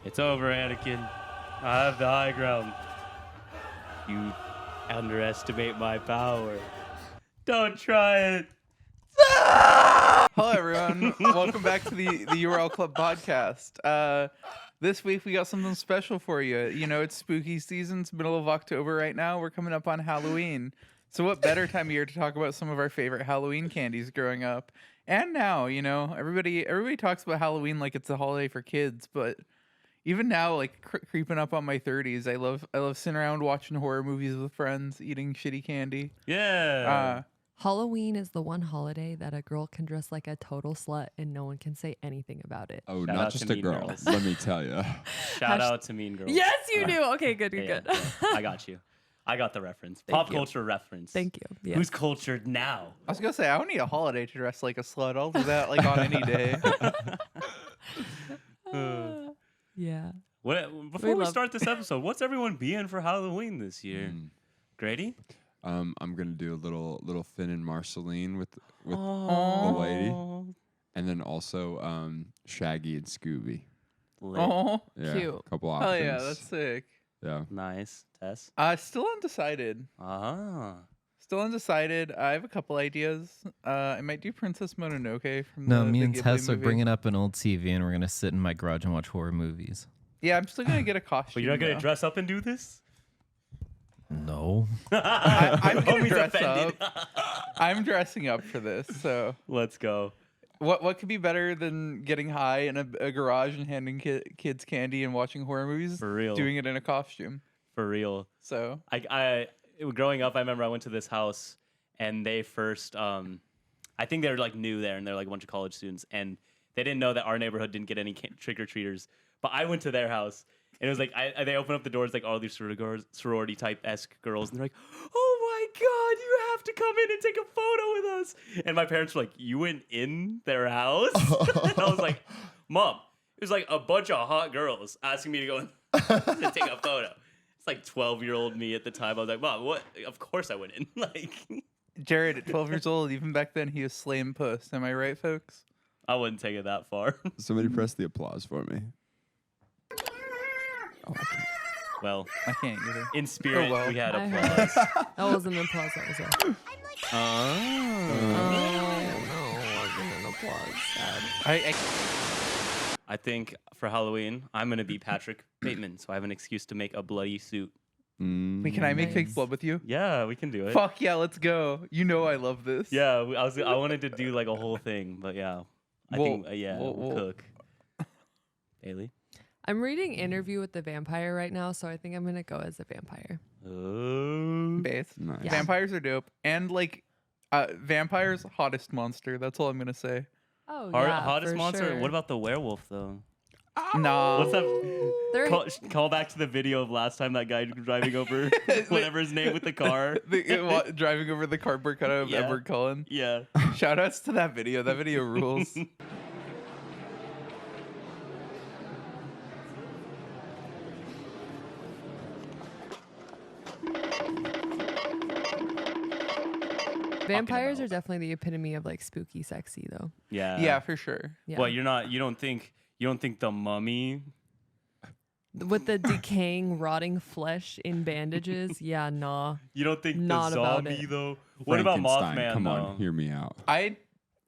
It's over, Anakin. I have the high ground. You underestimate my power. Don't try it. Hello, everyone. Welcome back to the URL Club podcast. This week, we got something special for you. You know, it's spooky season. It's middle of October right now. We're coming up on Halloween. So what better time of year to talk about some of our favorite Halloween candies growing up? And now, you know, everybody talks about Halloween like it's a holiday for kids, but even now, like creeping up on my 30s, I love sitting around watching horror movies with friends, eating shitty candy. Yeah. Halloween is the one holiday that a girl can dress like a total slut and no one can say anything about it. Oh, Shout not out just to a Mean girl. Girls. Let me tell you. Shout out to Mean Girls. Yes, you do. Okay, good. Yeah, I got you. I got the reference. Pop culture reference. Thank you. Yes. Who's cultured now? I was gonna say I don't need a holiday to dress like a slut. I'll do that like on any day. Yeah. Before we start this episode, what's everyone being for Halloween this year? Grady? I'm gonna do a little Finn and Marceline with the Oh. lady, and then also Shaggy and Scooby. Oh, Yeah, Cute. a couple oh options. yeah, that's sick. Yeah. Nice. Tess? Still undecided. Ah. Still undecided. I have a couple ideas. I might do Princess Mononoke from No, the me the and Ghibli Tess are movie. bringing up an old TV and we're going to sit in my garage and watch horror movies. Yeah, I'm still gonna get a costume. But you're not going to though. dress up and do this? No. I'm gonna Homie's dress offended. I'm dressing up for this. So Let's go. what could be better than getting high in a garage and handing kids candy and watching horror movies? For real. Doing it in a costume. For real. So Growing up, I remember I went to this house and they first, I think they were like new there and they're like a bunch of college students and they didn't know that our neighborhood didn't get any trick-or-treaters. But I went to their house and it was like, they opened up the doors like all these sorority type-esque girls and they're like, oh my God, you have to come in and take a photo with us. And my parents were like, you went in their house? And I was like, Mom, it was like a bunch of hot girls asking me to go in to take a photo. It's like 12-year-old me at the time. I was like, Mom, what? Of course I went in. Like, Jared, at 12 years old, even back then, he was slaying puss. Am I right, folks? I wouldn't take it that far. Somebody press the applause for me. Well, I can't either. in spirit, Oh, well. we had I applause. That wasn't an applause. That was a. Oh. wasn't an applause. Sad. I think for Halloween, I'm going to be Patrick Bateman, so I have an excuse to make a bloody suit. Wait, can I make fake Nice. blood with you? Yeah, we can do it. Fuck yeah, let's go. You know I love this. Yeah, I wanted to do like a whole thing, but yeah. I think, we'll cook. Haley? I'm reading Interview with the Vampire right now, so I think I'm gonna go as a vampire. Oh. Base. Nice. Yeah. Vampires are dope. And like vampires, hottest monster. That's all I'm gonna say. Oh yeah, Hottest for monster? Sure. What about the werewolf, though? Nah. What's that? They're- Call back to the video of last time that guy driving over whatever his name with the car. Driving over the cardboard cutout of Yeah. Edward Cullen. Yeah. Shout outs to that video. That video rules. Vampires are definitely the epitome of like spooky sexy though. Yeah. Yeah, for sure. Yeah. Well, you don't think the mummy? With the decaying, rotting flesh in bandages. Yeah, nah. You don't think Not the about zombie it. though? What about Frankenstein, Mothman? Come though? on, hear me out. I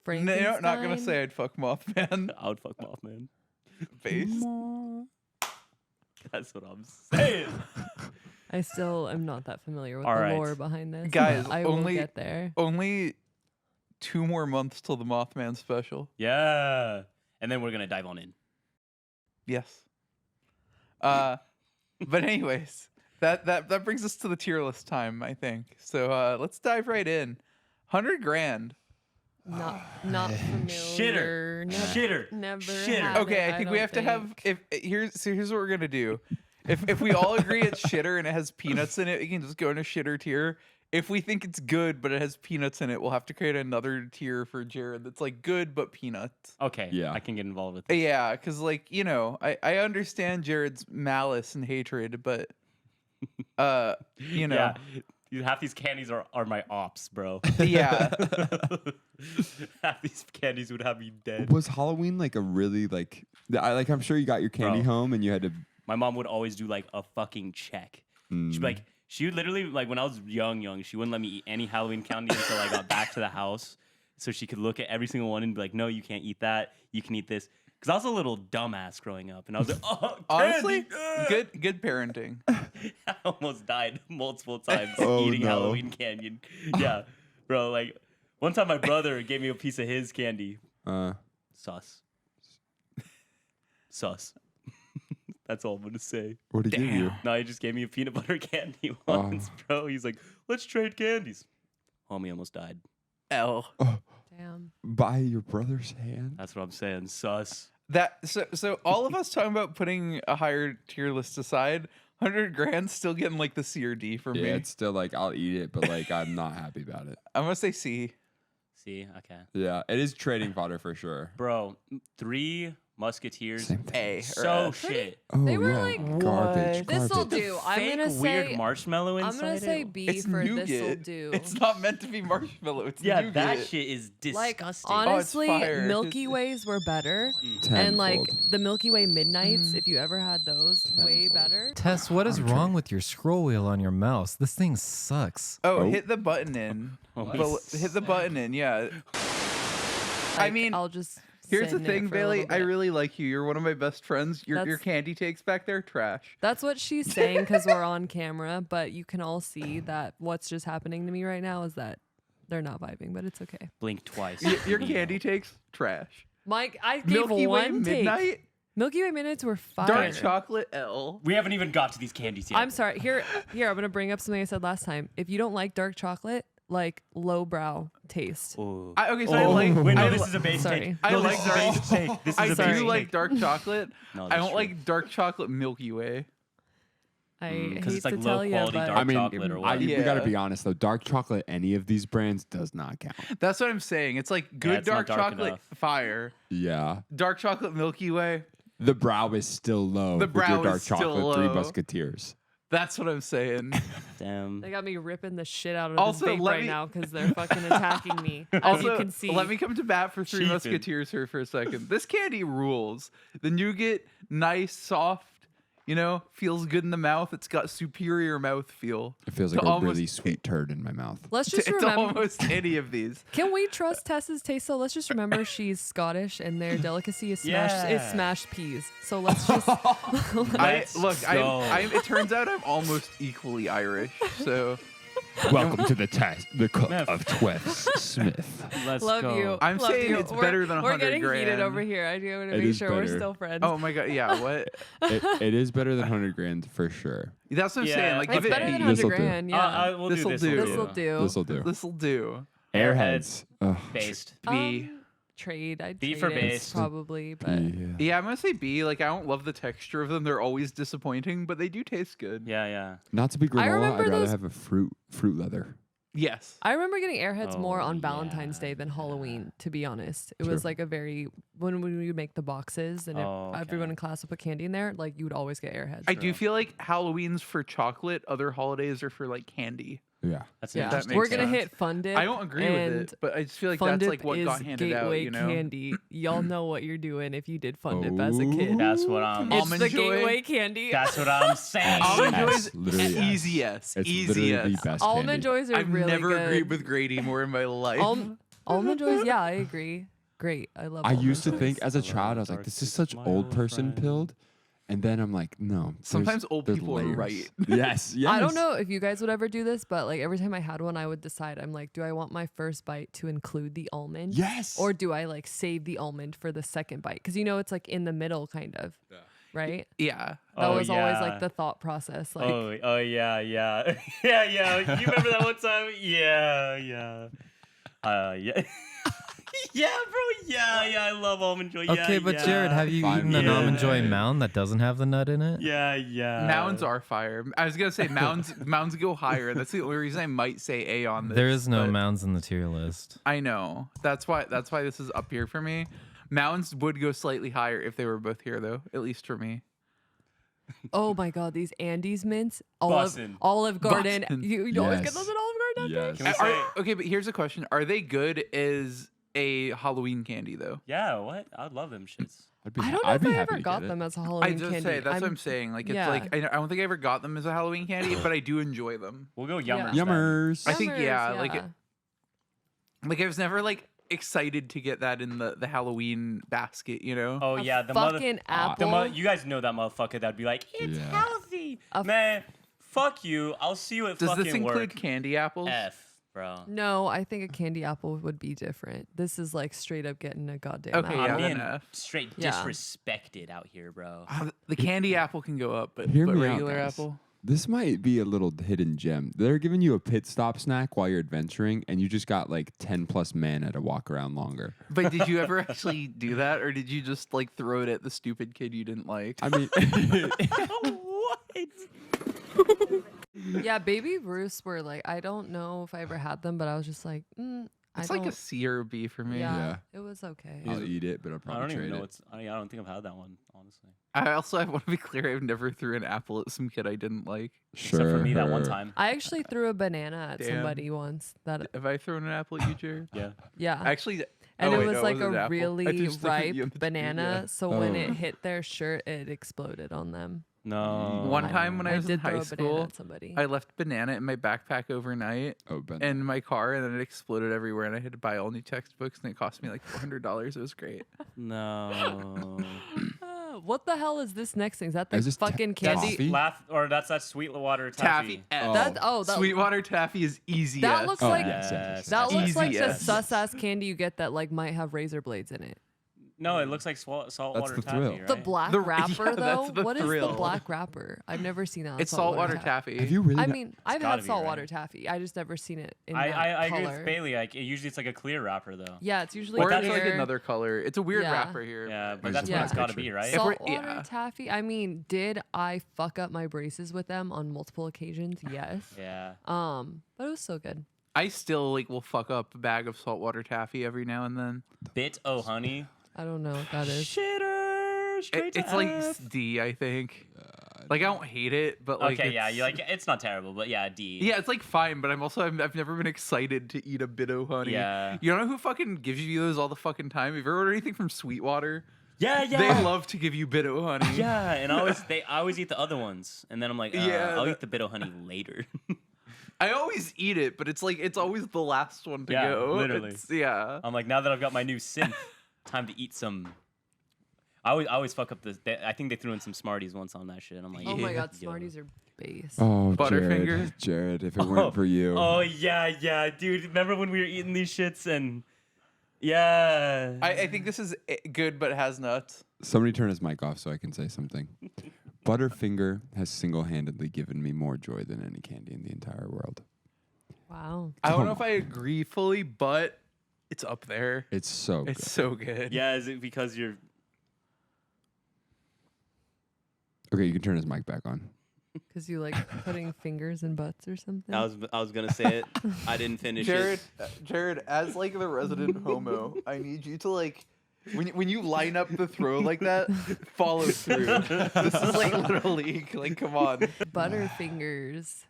Frankenstein. not gonna say I'd fuck Mothman. I would fuck Mothman. Face. That's what I'm saying. I still am not that familiar with All the right. lore behind this. Guys, but I only- will get there. Only 2 more months till the Mothman special. Yeah. And then we're gonna dive on in. Yes. But anyways, that brings us to the tier list time, I think. So let's dive right in. 100 grand. Not familiar. Shitter. Never. Shitter. had Okay, it, I think we don't have to have here's what we're gonna do. If we all agree it's shitter and it has peanuts in it, we can just go in a shitter tier. If we think it's good but it has peanuts in it, we'll have to create another tier for Jared that's like good but peanuts. Okay. Yeah. I can get involved with this. Yeah, because like, you know, I understand Jared's malice and hatred, but you know, Yeah. Half these candies are my ops, bro. Yeah. Half these candies would have me dead. Was Halloween like a really like? I'm sure you got your candy Bro. home and you had to. My mom would always do like a fucking check. She'd be like, she would literally like when I was young, she wouldn't let me eat any Halloween candy until I got back to the house, so she could look at every single one and be like, no, you can't eat that. You can eat this. Because I was a little dumbass growing up, and I was like, oh, Honestly, candy. good parenting. I almost died multiple times Oh, eating no. Halloween candy. Yeah, bro. Like one time, my brother gave me a piece of his candy. Sus. That's all I'm gonna say. What did he give you? No, he just gave me a peanut butter candy once, bro. He's like, let's trade candies. Homie almost died. L. Damn. By your brother's hand? That's what I'm saying. Sus. So all of us talking about putting a higher tier list aside, 100 grand's still getting like the C or D for Yeah, me. it's still like I'll eat it, but like I'm not happy about it. I'm gonna say C. See, okay, Yeah, it is trading fodder for sure. bro. 3 Musketeers. Same thing. A. or So F. shit. Oh, They were yeah. like, garbage. This'll garbage. do. I'm Fake gonna weird say. marshmallow inside I'm gonna say it. B It's for this'll nougat. do. It's not meant to be marshmallow. It's Yeah, nougat. that shit is Like disgusting. honestly, fire. Milky Ways were better, and like Tenfold. the Milky Way Midnights, if you ever had those, way Tenfold. better. Tess, what is wrong with your scroll wheel on your mouse? This thing sucks. Oh, Oh. hit the button in. Oh, Hit the button in. Yeah. I Like, mean, I'll just. here's the sit in it thing, for a Bailey. little I bit. really like you. You're one of my best friends. Your That's- candy takes back there, trash. That's what she's saying because we're on camera, but you can all see that what's just happening to me right now is that they're not vibing, but it's okay. Blink twice. Your candy takes trash. Mike, I gave Milky Way one take. Midnight, Milky Way Midnights were fire. dark chocolate L. We haven't even got to these candies yet. I'm sorry. Here, I'm gonna bring up something I said last time. If you don't like dark chocolate, like lowbrow taste. Ooh. Okay, so I like. Wait, no, I this li- is a base Sorry. take. I No, like this is a dark- base take. This I is a do base sorry. like take. dark chocolate. No, I that's don't true. like dark chocolate Milky Way. I because hate it's like to low tell you, quality but dark I mean, chocolate or what? we gotta Yeah. be honest though. Dark chocolate, any of these brands does not count. That's what I'm saying. It's like good it's not dark dark chocolate enough. fire. Yeah, Dark chocolate Milky Way. the brow is still low. The with brow your is dark still chocolate, Three low. Musketeers. That's what I'm saying. Damn. they got me ripping the shit out of Also, this vape let right me- now because they're fucking attacking me. As Also, you can see. let me come to bat for Three Chiefin'. Musketeers here for a second. This candy rules. The nougat, nice, soft, feels good in the mouth. It's got superior mouth feel. It feels To like a almost- really sweet turd in my mouth. Let's just It's remember. almost any of these. Can we trust Tess's taste though? Let's just remember she's Scottish and their delicacy is Yeah. smashed peas. So let's just Let's go. It turns out I'm almost equally Irish. So Welcome to the test, the cook Meth. of Twefts, Smith. Let's love go. you. I'm love saying you. it's better than We're 100 getting heated grand. over here. I do want to It make is sure we're better. still friends. oh my god, yeah, what? It is better than 100 grand for sure. That's what I'm Yeah. saying. Like, it's give it better than B. 100 This'll do. grand. Yeah. We'll do This'll this. do. This'll do. This'll do. This'll do. Airheads. Ugh. Based. B. Trade. I'd B trade for it, based. probably, but Yeah. Yeah, I'm gonna say B. Like, I don't love the texture of them. They're always disappointing, but they do taste good. Yeah, yeah. Not to be granola, remember I'd rather those- have a fruit leather. Yes. I remember getting Airheads more Oh, on Valentine's yeah, Day than Halloween, to be honest. It True. was like a very when we would make the boxes and Oh, everyone okay. in class would put candy in there, like you would always get Airheads. I do feel like Halloween's for chocolate. Other holidays are for like candy. Yeah. That's Yeah, interesting. makes we're gonna sense. hit Fun Dip. I don't agree and with it, but I just feel like Fun that's Dip like what is got handed out. gateway You know. candy. Y'all know what you're doing if you did Fun Dip as a kid. That's what I'm. It's Almond the Joy. gateway candy. That's what I'm saying. Almond Yes, Joy's literally yes. easy yes. It's Easy literally yes. the best Almond candy. Joys are I've really never good. agreed with Grady more in my life. Almond Joys, yeah, I agree. Great, I love. I Almond used to Joys. think as a I love child, I was dark like, this is secret, such my old old person friend. pilled. And then I'm like, no. Sometimes there's- old there's people are layers. right. Yes, yes. I don't know if you guys would ever do this, but like every time I had one, I would decide. I'm like, do I want my first bite to include the almond? Yes. Or do I like save the almond for the second bite? Because it's like in the middle, kind of. Right. Yeah. That Oh, was always yeah. like the thought process. Like, Oh yeah, yeah. yeah. You remember that one time? Yeah. Yeah. Yeah, bro. Yeah. I love almond joy. Yeah, Okay, but yeah. Jared, have you Fine. eaten an Yeah. almond joy mound that doesn't have the nut in it? Yeah. Mounds are fire. I was gonna say mounds go higher. That's the only reason I might say A on this. There is no but mounds in the tier list. I know. That's why this is up here for me. Mounds would go slightly higher if they were both here, though. At least for me. Oh my god, these Andes mints, Bussin'. Olive Garden. Bussin'. You always get Yes. those at Olive Garden. Yes. Can we say? Okay, but here's a question: are they good as a Halloween candy though? Yeah, what? I'd love them shits. I don't know I'd if be I happy ever to got get it. them as a I Halloween just candy. say that's what I'm saying. Like it's yeah. like I don't think I ever got them as a Halloween candy, but I do enjoy them. We'll go Yeah. yummers. then. Yummers. I think, Yummers, yeah, like I was never like excited to get that in the Halloween basket, you know? Oh A yeah, the fucking mother. apple. You guys know that motherfucker that'd be like, it's Yeah. healthy. A- Man, fuck you. I'll see you at Does fucking this include work. candy apples? F, bro. No, I think a candy apple would be different. This is like straight up getting a goddamn Okay, apple. yeah, I'm then being F. straight Yeah. disrespected out here, bro. The candy apple can go up, but Hear me out, regular guys. apple. This might be a little hidden gem. They're giving you a pit stop snack while you're adventuring, and you just got like 10 plus mana to walk around longer. But did you ever actually do that, or did you just like throw it at the stupid kid you didn't like? I mean, What? Yeah, baby Bruce were like, I don't know if I ever had them, but I was just like, It's I like a don't- C or a B for me. yeah, Yeah. it was okay. I'll eat it, but I'll I probably don't even trade know it. what's. I don't think I've had that one, honestly. I want to be clear. I've never threw an apple at some kid I didn't like. Except for me that one Sure. time. I actually threw a banana at Damn. somebody once. That Have I thrown an apple at you, Jared? Yeah. yeah, Actually, and oh, it wait, was no, like wasn't an a apple. I really just threw it at ripe you on the tree, banana. yeah. So when Oh. it hit their shirt, it exploded on them. No. One time when I was in did throw high a banana school, at somebody. I left banana in my backpack overnight Oh, Ben. and in my car, and then it exploded everywhere, and I had to buy all new textbooks, and it cost me like $400. It was great. No. What the hell is this next thing? Is that the Is this fucking That's candy? toffee? Laugh or that's that Sweetwater taffy. Taffy. Oh. That Sweetwater taffy is easy. That yes. looks Oh, like yes. that looks Easy like the yes. sus ass candy you get that like might have razor blades in it. No, it looks like saltwater the taffy, thrill. right? The black The- wrapper yeah, though. that's the What is the thrill. black wrapper? I've never seen that. on It's saltwater taffy. taffy. Have you really? I not- mean, I've gotta had be, saltwater right? taffy. I just never seen it in I that agree color. with Bailey. Like usually it's like a clear wrapper though. Yeah, it's usually Or that's it's like clear. another color. It's a weird Yeah. wrapper here. Yeah, but I that's just what want it's a got to picture. be, right? If we're- Saltwater yeah. taffy. I mean, did I fuck up my braces with them on multiple occasions? Yes. Yeah. But it was so good. I still like will fuck up a bag of saltwater taffy every now and then. Bit oh honey. I don't know what that is. Shitter. Straight to It's like F. D, I think. Like I don't hate it, but like Okay, yeah, it's- you like it's not terrible, but yeah, D. Yeah, it's like fine, but I've never been excited to eat a bit of honey. Yeah. You know who fucking gives you those all the fucking time? Have you ever ordered anything from Sweetwater? Yeah, yeah. They love to give you bit of honey. Yeah, and I always eat the other ones, and then I'm like, Yeah, I'll the- eat the bit of honey later. I always eat it, but it's like it's always the last one to Yeah, go. literally. Yeah. I'm like, now that I've got my new synth, time to eat some. I always fuck up I think they threw in some Smarties once on that shit. And I'm like, Oh my Yeah. god, yo. Smarties are base. Oh, Butterfinger? Jared, if it weren't for you. Oh yeah, dude. Remember when we were eating these shits and yeah. I think this is good, but has nuts. Somebody turn his mic off so I can say something. Butterfinger has single-handedly given me more joy than any candy in the entire world. Wow. I don't Come know if I agree fully, but it's up there. It's so good. It's so good. Yeah, is it because you're? Okay, you can turn his mic back on. Because you like putting fingers in butts or something? I was gonna say it. I didn't finish Jared, as like the resident homo, I need you to like when you line up the throw like that, follow through. This is like little league. Like, come on. Butterfingers.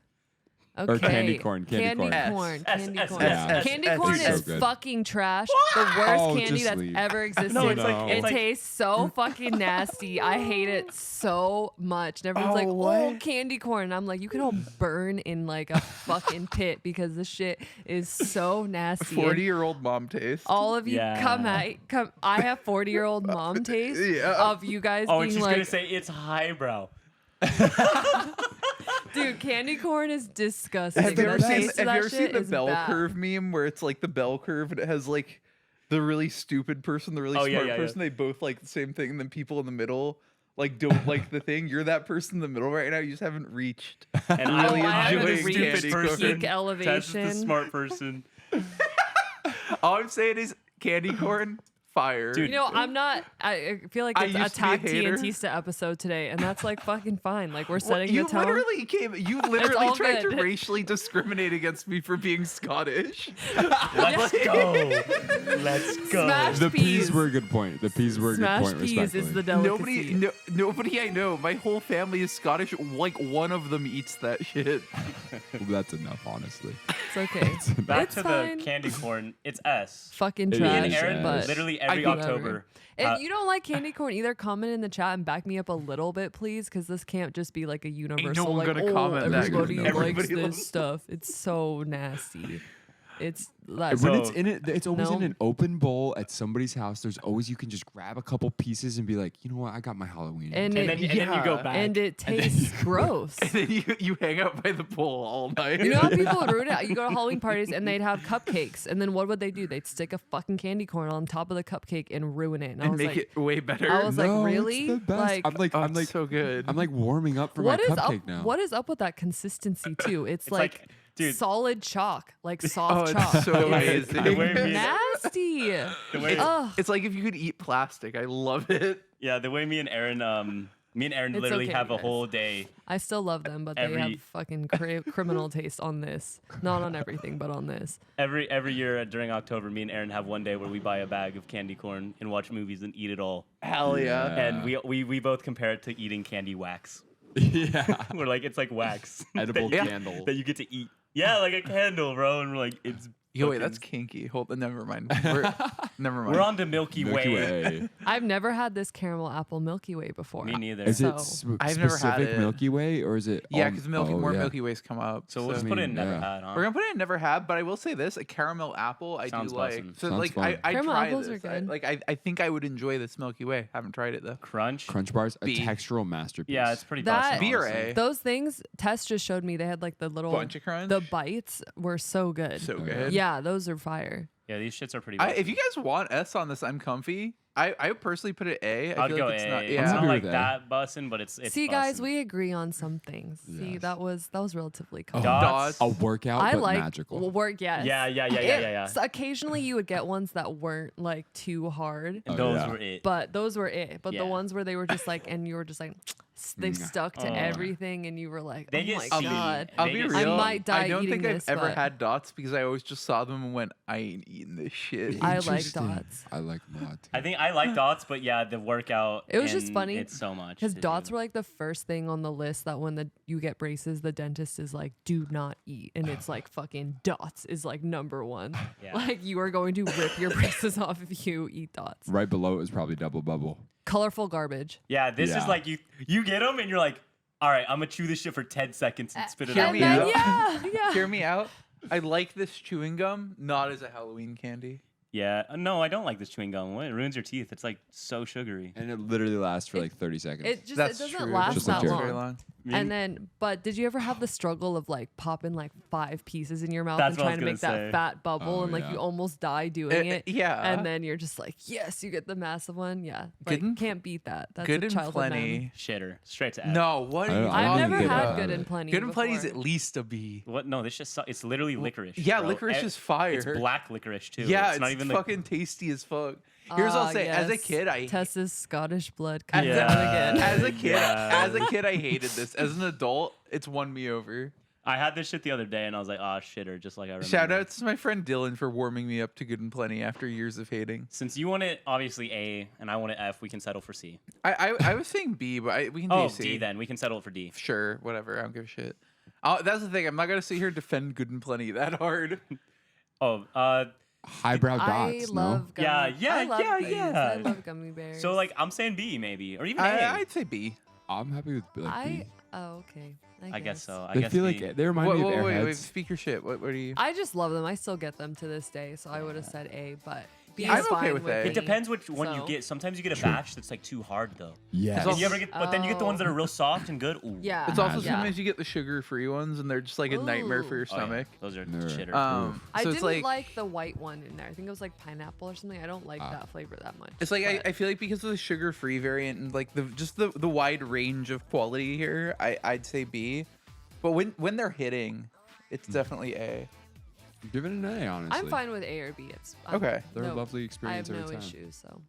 Okay. Or candy corn, candy Candy corn. corn. S, Candy S, corn. S, S, Candy S, corn S. is So good. fucking trash. The worst Oh, candy just that's leave. ever existed. No, it's like- it it's like- tastes so fucking nasty. I hate it so much. And everyone's like, oh, what? candy corn. And I'm like, you can all burn in like a fucking pit because this shit is so nasty. And 40-year-old mom taste. all of you Yeah. come. I have 40-year-old mom taste Yeah. of you guys Oh, and being she's like, gonna say it's highbrow. dude, candy corn is disgusting. Have you The ever seen taste of that shit the is bell bad. curve meme where it's like the bell curve and it has like the really stupid person, the really Oh, yeah, smart yeah, yeah. person, they both like the same thing, and then people in the middle like don't like the thing. You're that person in the middle right now. You just haven't reached. And I Really I'm the enjoying stupid candy person. corn. Peak Tess is elevation. the smart person. All I'm saying is candy corn, fire. Dude. You know, I feel like I it's a used to be a tag hater. TNTISTA episode today, and that's like fucking fine. Like we're Well, setting you the tone. literally all tried to good. racially discriminate against me for being Scottish. Let's go. Let's go. Smash The peas peas. were a good point. The peas were a good Smash point. peas Respectfully. is the delicacy. Nobody I know. My whole family is Scottish. Like one of them eats that shit. Well, that's enough, honestly. It's okay. Back It's to fine. the candy corn. It's S. Fucking It Me trash. and is, Aaron but literally every I think- October. if you don't like candy corn either, comment in the chat and back me up a little bit, please, because this can't just be like a universal. one like, gonna comment that. everybody likes Everybody this loves- stuff. It's so nasty. It's like When So- it's in it, it's always in No. an open bowl at somebody's house. There's always you can just grab a couple pieces and be like, you know what, I got my Halloween. and And then you go Yeah. back. and it tastes gross. And then you hang out by the pool all night. You know how people would ruin it? You go to Halloween parties and they'd have cupcakes, and then what would they do? They'd stick a fucking candy corn on top of the cupcake and ruin it. And I and was make like, it way better. I was like, No, it's really? the best. Like, I'm like so good. I'm like warming up for what my is up? cupcake now. What is up with that consistency too? It's, like, dude. solid chalk, like Oh, soft it's chalk. so It's amazing. The way me- nasty. The way, Ugh. It's like if you could eat plastic. I love it. yeah, the way me and Aaron It's literally okay, have a guys. whole day. I still love them, but they Every- have fucking criminal taste on this. Not on everything, but on this. Every year during October, me and Aaron have one day where we buy a bag of candy corn and watch movies and eat it all. Hell yeah. And we both compare it to eating candy wax. Yeah. We're like, it's like wax. Edible that you- candle. that you get to eat. Yeah, like a candle, bro. And we're like, it's. Yo, wait, fucking- that's kinky. Hold on, never mind. Never mind. We're on the Milky, Milky Way. Way. I've never had this caramel apple Milky Way before. Me neither. Is it So- I've never had specific it. Milky Way or is it? Yeah, all- because oh, more yeah. Milky Ways come up. So we'll just I put it mean, in never yeah. had, huh? We're gonna put it in never had, but I will say this: a caramel apple, I Sounds do like. awesome. So Sounds like, fun. I Caramel try apples this. are good. I think I would enjoy this Milky Way. Haven't tried it though. Crunch. Crunch bars, a B. textural masterpiece. Yeah, it's pretty That- awesome. B or honestly. A? Those things, Tess just showed me. They had like the little Bunch of crunch. The bites were so good. So Oh, good. Yeah, those are fire. Yeah, these shits are pretty. If you guys want S on this, I'm comfy. I would personally put it A. I I'd feel go like it's A. not. It's Yeah. not happy like with A. that bussin', but it's. See, guys, bussin'. we agree on some things. See, Yes. that was relatively Oh, cool. Dots. a workout, I but like magical. work. Yes. Yeah. So occasionally you would get ones that weren't like too hard, And Oh, those yeah. were it. but those were it. But Yeah. the ones where they were just like, and you were just like, they've stuck to Oh. everything, and you were like, They oh get my seedy. god. I'll They be get real. seedy. I might die I don't eating think this, I've ever but- had dots because I always just saw them and went, I ain't eating this shit. I like Interesting. dots. I like them a lot. Too. I think I like dots, but yeah, the workout. It was just and funny It's so much. Because to dots do. were like the first thing on the list that when you get braces, the dentist is like, do not eat. And it's like fucking dots is like number one. Yeah. Like you are going to rip your braces off if you eat dots. Right below it is probably double bubble. Colorful garbage. Yeah, this Yeah. is like you get them and you're like, all right, I'm gonna chew this shit for 10 seconds and spit it Hear out. And me then, out. yeah. Hear me out. I like this chewing gum, not as a Halloween candy. Yeah, no, I don't like this chewing gum. It ruins your teeth. It's like so sugary. And it literally lasts for like 30 seconds. It just That's it doesn't true. last Just that like Jared. long. Very long. And then, but did you ever have the struggle of like popping like 5 pieces in your mouth That's and what I trying was to make gonna that say. fat bubble Oh, and like yeah. you almost die doing it? Yeah. And then you're just like, yes, you get the massive one. Yeah. Good Like, and- can't beat that. That's Good a and childhood memory. plenty. Shitter, straight to F. No, what I are you don't- I I've don't talking never think had about? good and plenty. Good and plenty is before. at least a B. What? No, this just it's literally licorice. Yeah, bro. licorice is fire. It's black licorice too. Yeah, it's not even like fucking tasty as fuck. Here's what I'll say: as a yes. kid, I Tess's Scottish blood As comes a- out again. as a kid, Yeah. as a kid, I hated this. As an adult, it's won me over. I had this shit the other day and I was like, ah, shitter, just like I remember. Shout out to my friend Dylan for warming me up to Good and Plenty after years of hating. Since you want it obviously A and I want it F, we can settle for C. I was saying B, but we can Oh, do C. D then. We can settle for D. Sure, whatever. I don't give a shit. That's the thing. I'm not gonna sit here and defend Good and Plenty that hard. Oh, Highbrow I dots, love gummy. Yeah, yeah, I love yeah, these. yeah. I love gummy bears. so like I'm saying B maybe or even A. I'd say B. no? I'm happy with like, B. Oh, okay. I guess so. I They guess feel B. like they remind me of Airheads. Wait, speak your shit. What are you? I just love them. I still get them to this day, so I would have said A, but B I'm is okay fine with with A. me. It depends which one you So- get. Sometimes you get a True. batch that's like too hard though. Yes. And you ever get, but then you get the ones that are real soft and good. Ooh. Yeah. It's also Yeah. sometimes you get the sugar-free ones, and they're just like a nightmare for your Oh, yeah. stomach. Those are No. shitter. I So didn't it's like the white one in there. I think it was like pineapple or something. I don't like Ah. that flavor that much. It's like but- I feel like because of the sugar-free variant and like the wide range of quality here, I'd say B. But when they're hitting, it's definitely A. Give it an A, honestly. I'm fine with A or B. Okay. They're a lovely I have experience no every time. issues. So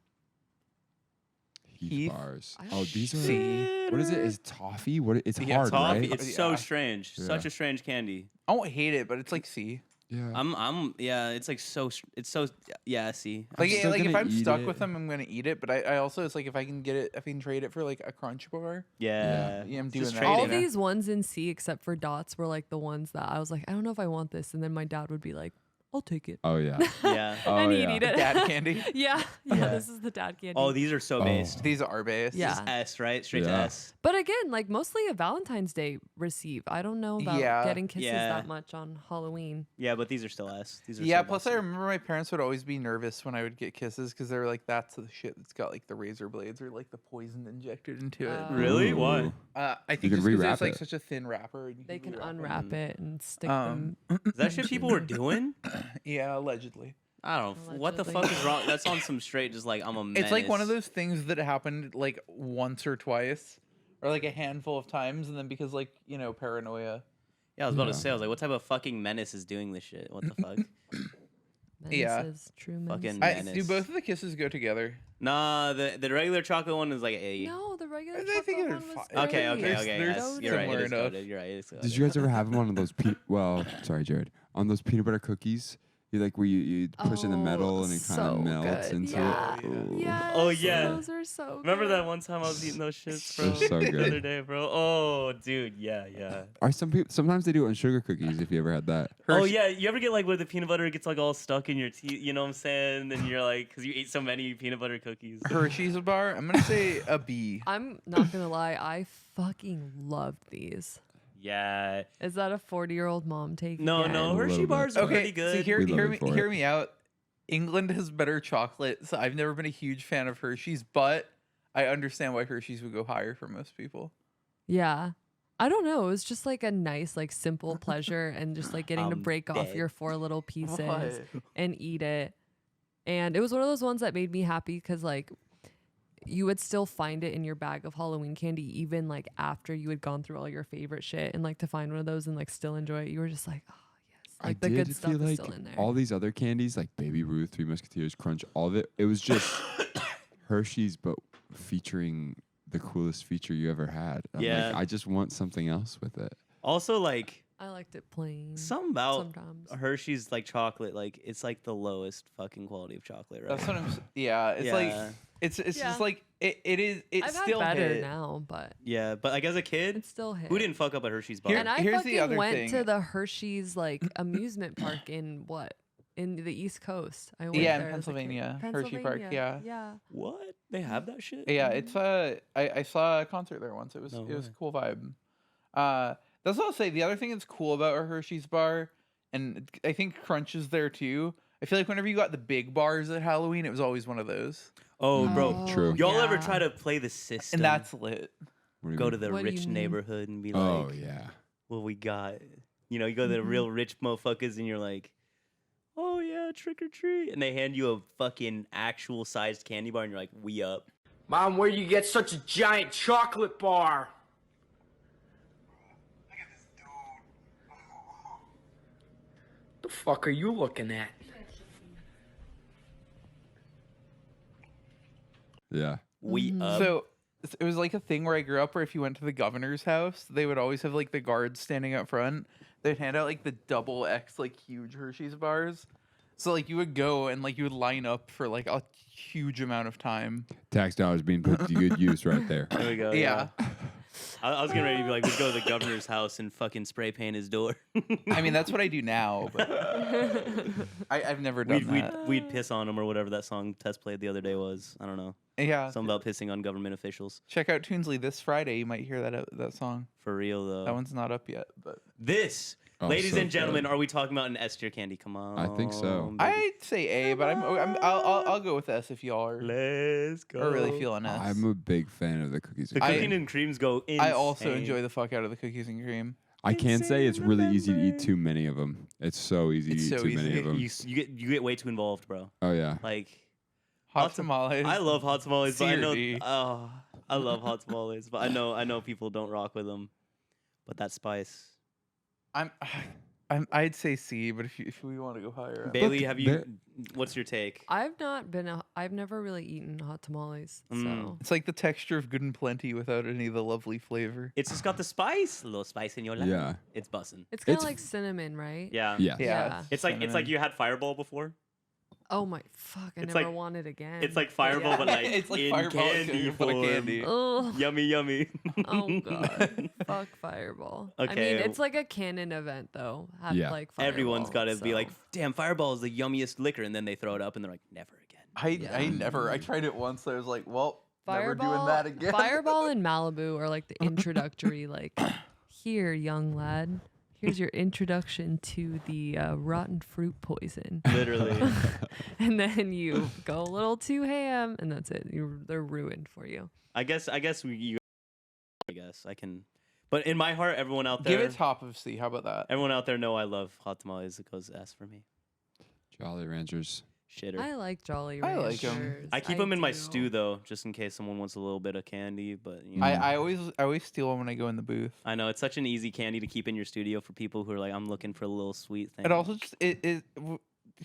Heath bars. I Oh, these are. C. What is it? Is it toffee? It's Yeah, hard, Toffee. right? It's so Yeah. strange. Yeah. Such a strange candy. I won't hate it, but it's like C. Yeah. Yeah. It's like so. It's so. Yeah. See. I'm Like, still if gonna I'm eat stuck it. with them, I'm gonna eat it. But I also, it's like if I can get it, if I can trade it for like a Crunch bar. Yeah. Yeah, I'm It's doing just that. trading. all you know? these ones in C except for dots were like the ones that I was like, I don't know if I want this, and then my dad would be like, I'll take it. Oh yeah. Yeah. Oh, and he'd yeah. eat it. Dad candy. yeah, Yeah. this is the dad candy. Oh, these are so Oh. based. These are based. Yeah. This is S, right? Straight to Yeah. S. But again, like mostly a Valentine's Day receive. I don't know about Yeah. getting kisses Yeah. that much on Halloween. Yeah, but these are still S. These are Yeah. so Plus, I busted. remember my parents would always be nervous when I would get kisses because they were like, "That's the shit that's got like the razor blades or like the poison injected into it." Really? Ooh. Why? I think can just because rewrap it's like it. such a thin wrapper. And you They can rewrap it. unwrap it and stick Um, them. Is that shit people were doing? Yeah, allegedly. I don't know. What the Allegedly. fuck is wrong? That's on some straight, just like I'm a menace. It's like one of those things that happened like once or twice, or like a handful of times, and then because like paranoia. Yeah, I was about Yeah. to say, I was like, what type of fucking menace is doing this shit? What the fuck? Yeah. Menaces, true Fucking menaces. menace. Do both of the kisses go together? Nah, the regular chocolate one is like A. No, the regular I chocolate think they're one was fine. Okay, okay, great. okay. They're Yes, you're right. It similar is enough. goated. You're right. It's Did you guys ever have one of those? Sorry, Jared. On those peanut butter cookies, you like where you push in the metal and it kind so of melts good. into Yeah. it. Ooh. Yes, Oh, yeah. those are so Remember good. that one time I was eating those shits, bro? They're so The good. other day, bro. Oh, dude. Yeah, yeah. Are some people? Sometimes they do it on sugar cookies. If you ever had that. Oh, yeah. You ever get like where the peanut butter gets like all stuck in your teeth? You know what I'm saying? And you're like, because you ate so many peanut butter cookies. Hershey's bar. I'm gonna say a B. I'm not gonna lie, I fucking loved these. Yeah. Is that a 40-year-old mom take? No, again? no. A Hershey little bit. bars are Okay, pretty good. so We love it for hear it. me out. England has better chocolate, so I've never been a huge fan of Hershey's, but I understand why Hershey's would go higher for most people. Yeah. I don't know. It was just like a nice, like simple pleasure and just like getting to I'm break off dead. your 4 little pieces What? and eat it. And it was one of those ones that made me happy because like you would still find it in your bag of Halloween candy even like after you had gone through all your favorite shit, and like to find one of those and like still enjoy it, you were just like, oh yes, like the good stuff is still in there. all these other candies like Baby Ruth, Three Musketeers, Crunch, all of it. It was just Hershey's, but featuring the coolest feature you ever had. I'm Yeah. like, I just want something else with it. Also, like, I liked it plain. something about sometimes. Hershey's like chocolate, like it's like the lowest fucking quality of chocolate, right? That's what I'm. Yeah, it's like it's Yeah. just like it is. It I've still had better hit. now, but Yeah, but like as a kid, it still hit. who didn't fuck up a Hershey's bar? And I Here's the fucking other went to thing. the Hershey's like amusement park in what? In the East Coast. I went Yeah, in there as a kid. Pennsylvania. Hershey Park, Pennsylvania, yeah. Yeah. What? They have that shit? Yeah, it's I saw a concert there once. It was No it was a way. cool vibe. That's what I'll say. The other thing that's cool about our Hershey's bar, and I think Crunch is there too. I feel like whenever you got the big bars at Halloween, it was always one of those, Oh, bro. Oh, True. Y'all ever yeah. try to play the system? and that's lit. What do you go mean? to the What do you rich mean? neighborhood and be like, Oh yeah. what we got? You know, you go to the real rich motherfuckers and you're like, oh yeah, trick or treat. And they hand you a fucking actual sized candy bar and you're like, we up. Mom, where you get such a giant chocolate bar? The fuck are you looking at? Yeah. We up. So it was like a thing where I grew up where if you went to the governor's house, they would always have like the guards standing up front. They'd hand out like the double X like huge Hershey's bars. So like you would go and like you would line up for like a huge amount of time. Tax dollars being put to good use right there. There we go. Yeah. I was getting ready to be like, we'd go to the governor's house and fucking spray paint his door. I mean, that's what I do now, but I've never done that. we'd piss on him or whatever that song Tess played the other day was. I don't know. Yeah. Something about pissing on government officials. Check out Toonsley this Friday. You might hear that song. For real, though. That one's not up yet, but This, Oh, ladies so and gentlemen, good. are we talking about an S tier candy? Come on. I think so. baby. I'd say A. But I'll go with S if y'all are Let's go. really feeling S. I'm a big fan of the cookies. The and I- cookies and creams go insane. I also enjoy the fuck out of the cookies and cream. I can say it's really easy to eat November. too many of them. It's so easy It's to eat so too many easy. of them. You get way too involved, bro. Oh yeah. Like Hot Hot tam- tamales. I love hot tamales, but I know CRD. I love hot tamales, but I know people don't rock with them. But that spice. I'm I'd say C, but if we want to go higher, Bailey, Look, have you? there- What's your take? I've never really eaten hot tamales. So it's like the texture of Good and Plenty without any of the lovely flavor. It's just got the spice, a little spice in your life. Yeah. It's bussin'. it's kind of It's- like cinnamon, right? Yeah. Yeah. Yeah, It's like cinnamon. you had Fireball before. Oh my fuck! I It's never like- want it again. It's like Fireball, but like It's like in Fireball candy but a form. candy. Oh, Yummy, yummy. oh god! Fuck Fireball. I Okay. mean, it's like a canon event though. Have Yeah. like Fireball, Everyone's got to be so- like, damn, Fireball is the yummiest liquor, and then they throw it up, and they're like, never again. Yeah. I tried it once. I was like, well, Fireball. never doing that again. Fireball and Malibu are like the introductory. Like, here, young lad. Here's your introduction to the rotten fruit poison. Literally. And then you go a little too ham, and that's it. They're ruined for you. I guess I can, but in my heart, everyone out there, Give it top of C. How about that? everyone out there know I love hot tamales. It goes S for me. Jolly Ranchers. Shitter. I like Jolly I Ranchers. like 'em. I keep them in my do. stew though, just in case someone wants a little bit of candy. But you know, I always steal them when I go in the booth. I know it's such an easy candy to keep in your studio for people who are like, I'm looking for a little sweet thing. It also just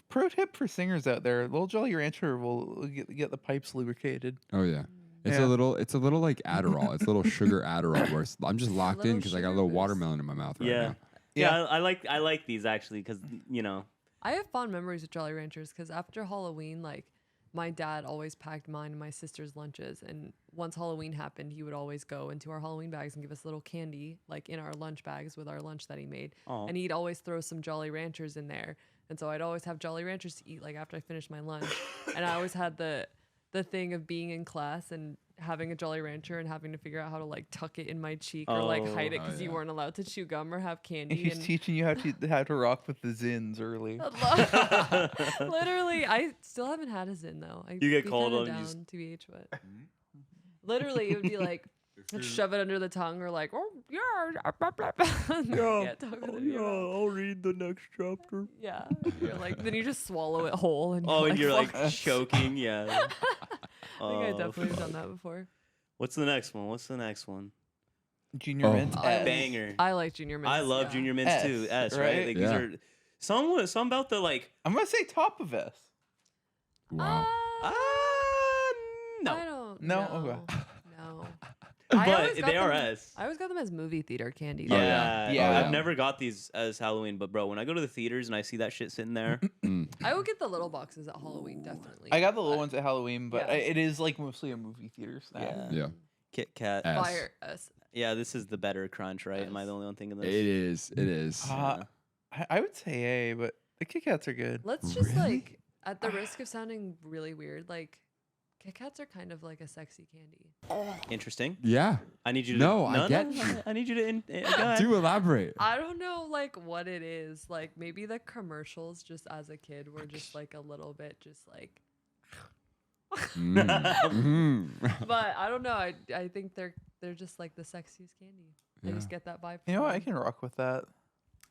pro tip for singers out there: Little Jolly Rancher will get the pipes lubricated. Oh yeah. It's Yeah. a little like Adderall. It's a little sugar Adderall where I'm just locked in little because I got a sugar little boost. watermelon in my mouth right yeah. now. Yeah, I like these actually because you know I have fond memories of Jolly Ranchers because after Halloween, like my dad always packed mine and my sister's lunches. And once Halloween happened, he would always go into our Halloween bags and give us little candy, like in our lunch bags with our lunch that he made. Aw. And he'd always throw some Jolly Ranchers in there. And so I'd always have Jolly Ranchers to eat like after I finished my lunch. And I always had the thing of being in class and having a Jolly Rancher and having to figure out how to like tuck it in my cheek or like hide it Oh, because you yeah. weren't allowed to chew gum or have candy. He's and teaching you how to rock with the zins early. Literally, I still haven't had a Zin though. I You get be called kinda on, you down, just- TBH, but literally it would be like shove it under the tongue or like yeah, talk with it in your mouth. I'll read the next chapter. Yeah, you're like then you just swallow it whole and Oh, and you're like "Fuck." choking. Yeah. I think I Oh, definitely have done that before. What's the next one? Junior Oh. Mint. S. Banger. I like Junior Mints. I love yeah. Junior Mints too. S, S, right? right? Like, Yeah. these are some about the like. I'm gonna say top of S. Wow. No. I don't. No? know. Okay. No. But they are S. I always got them as movie theater candy. Yeah, though. yeah. Yeah. I've never got these as Halloween, but bro, when I go to the theaters and I see that shit sitting there, I would get the little boxes at Halloween, definitely. I got the little ones at Halloween, but Yeah. it is like mostly a movie theater snack. yeah. Yeah. Kit Kat. S. Fire S. Yeah, this is the better crunch, right? Am I the only one thinking this? It is. It is. I would say A, but the Kit Kats are good. Let's just Really? like, at the risk of sounding really weird, like Kit Kats are kind of like a sexy candy. Interesting. Yeah. I need you to. No, I get you. I need you to. Go ahead. Do elaborate. I don't know like what it is. Like maybe the commercials just as a kid were just like a little bit just like, but I don't know. I think they're just like the sexiest candy. I just get that vibe. You know what? I from them. can rock with that.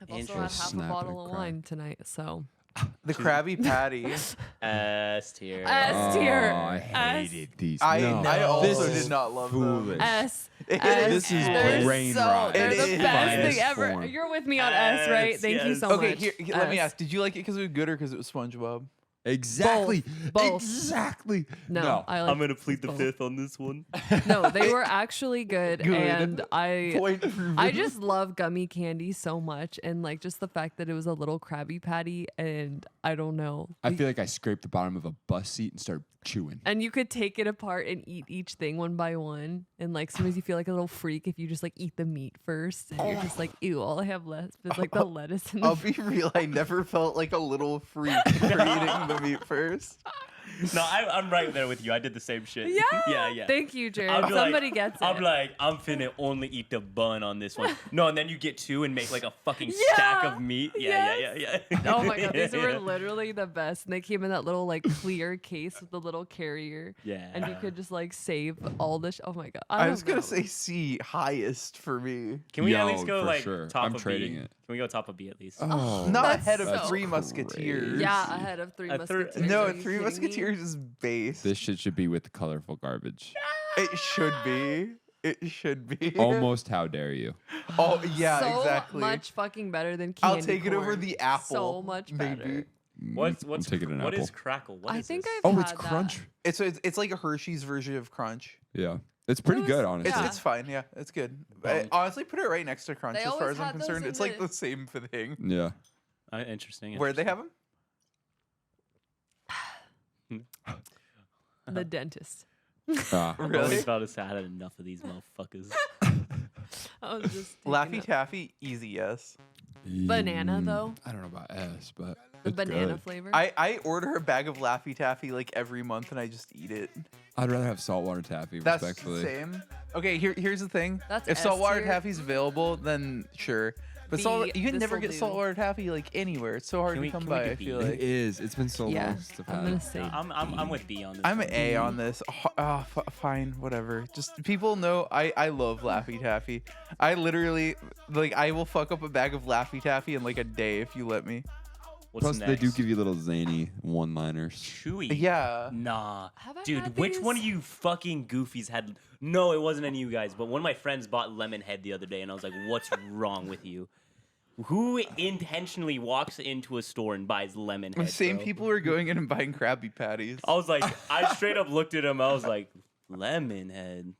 I've also had half a Snap bottle and of crack. wine tonight, so The Krabby Patty. S tier. S tier. Oh, I S. hated these. I No. also This did not love foolish. them. S. It S. is This is They're brain so, rot. They're It the is. best Finest thing ever. form. You're with me on S, right? S, Thank you yes. so Okay, much. here, let me S. ask. Did you like it because it was good or because it was SpongeBob? Exactly. Both. Exactly. No, I like I'm gonna plead the both. fifth on this one. No, they were actually good, Good. and I Point proven. I just love gummy candy so much, and like just the fact that it was a little Krabby Patty, and I don't know. I feel like I scraped the bottom of a bus seat and started chewing. And you could take it apart and eat each thing one by one. And like sometimes you feel like a little freak if you just like eat the meat first. And you're just like, ew, all I have left is like the lettuce and the I'll be real. I never felt like a little freak for eating the meat first. No, I'm right there with you. I did the same shit. Yeah. Thank you, Jared. I'll be Somebody like, gets it. I'm like, I'm finna only eat the bun on this one. No, and then you get two and make like a fucking Yeah, stack of meat. Yeah. Oh my god, these were Yeah. literally the best. And they came in that little like clear case with the little carrier. Yeah. And you could just like save all the oh my god. I was don't gonna know. say C, highest for me. Can we at Yo, least go for like sure. top I'm of trading B? it. Can we go top of B at least? Oh, Not That's ahead of so Three crazy. Musketeers. Yeah, ahead of Three A third- Musketeers. No, Are you Three kidding me? Musketeers is base. this shit should be with the colorful garbage. It should be. It should be. Almost how dare you? Oh yeah, so exactly. much fucking better than candy I'll take it over corn. the apple. So much maybe. better. What's I'm taking an what apple. is crackle? What I is think this? I've Oh, it's had that. crunch. It's like a Hershey's version of Crunch. Yeah, it's pretty was- good, honestly. It's Yeah. it's fine. Yeah, it's good. Um, Honestly, put it right next to Crunch They as far always as I'm had those concerned. in It's like the- the same thing. Yeah. Interesting. Where they have them? The dentist. Ah. Really? Always about to say I had enough of these motherfuckers. I was just taking Laffy it. Taffy, easy yes. Banana, though? I don't know about S, but The it's banana good. flavor. I order a bag of Laffy Taffy like every month and I just eat it. I'd rather have saltwater taffy, That's respectfully. the same. Okay, here's the thing. That's if S saltwater tier. taffy's available, then sure. But B, you can never this'll get do. saltwater taffy like anywhere. It's so hard Can to we- come can we by. do I B? feel It like is. It's been so yeah, long since I've I'm had gonna it. say I'm with B on this. I'm one. an A on this. Fine, whatever. Just people know I love Laffy Taffy. I literally I will fuck up a bag of Laffy Taffy in like a day if you let me. What's Plus, next? they do give you little zany one-liners. Chewy. Yeah. Nah. Have I Dude, had which one of these? you fucking goofies had? No, it wasn't any of you guys, but one of my friends bought lemon head the other day, and I was like, "What's wrong with you? Who intentionally walks into a store and buys lemon The head?" same bro? people are going in and buying Krabby Patties. I was like, I straight up looked at him. I was like, lemon head.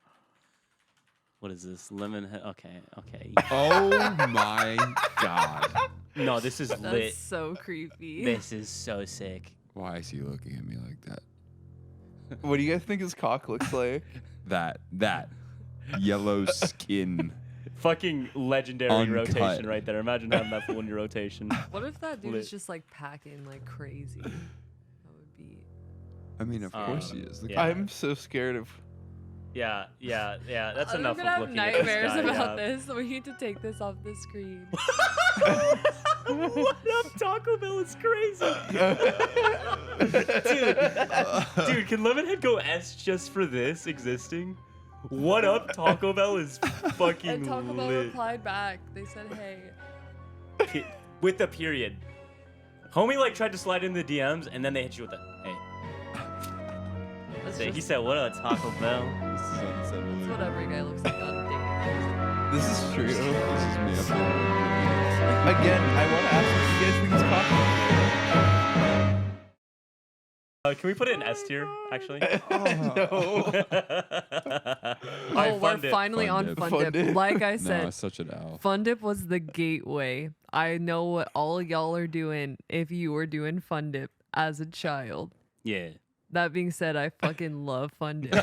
What is this? Lemon head. Okay. Oh my god! No, this is That's lit. so creepy. This is so sick. Why is he looking at me like that? What do you guys think his cock looks like? That yellow skin. Fucking legendary Uncut. rotation right there. Imagine having that full in your rotation. What if that dude Lit. is just like packing like crazy? That would be. I mean, of course he is. Look yeah. I'm so scared of. Yeah. That's I'm enough gonna of have looking at this nightmares guy. about yeah. this. We need to take this off the screen. What up, Taco Bell is crazy. Dude, can Lemonhead go S just for this existing? What up, Taco Bell is fucking And Taco Bell lit. replied back. They said, "Hey." With the period. Homie like tried to slide in the DMs and then they hit you with the hey. That's He just- said, "What up, Taco Bell?" This is unsettling. That's what every guy looks like on dating. This is true. This is me. Again, I want to ask what you guys think his cock looks Can we put it in S tier, actually? like. No. Oh, we're finally Fun on dip. Fun Fun Dip. dip. Like I No, said, it's such an L. Fun Dip was the gateway. I know what all y'all are doing if you were doing Fun Dip as a child. Yeah. That being said, I fucking love Fun Dip.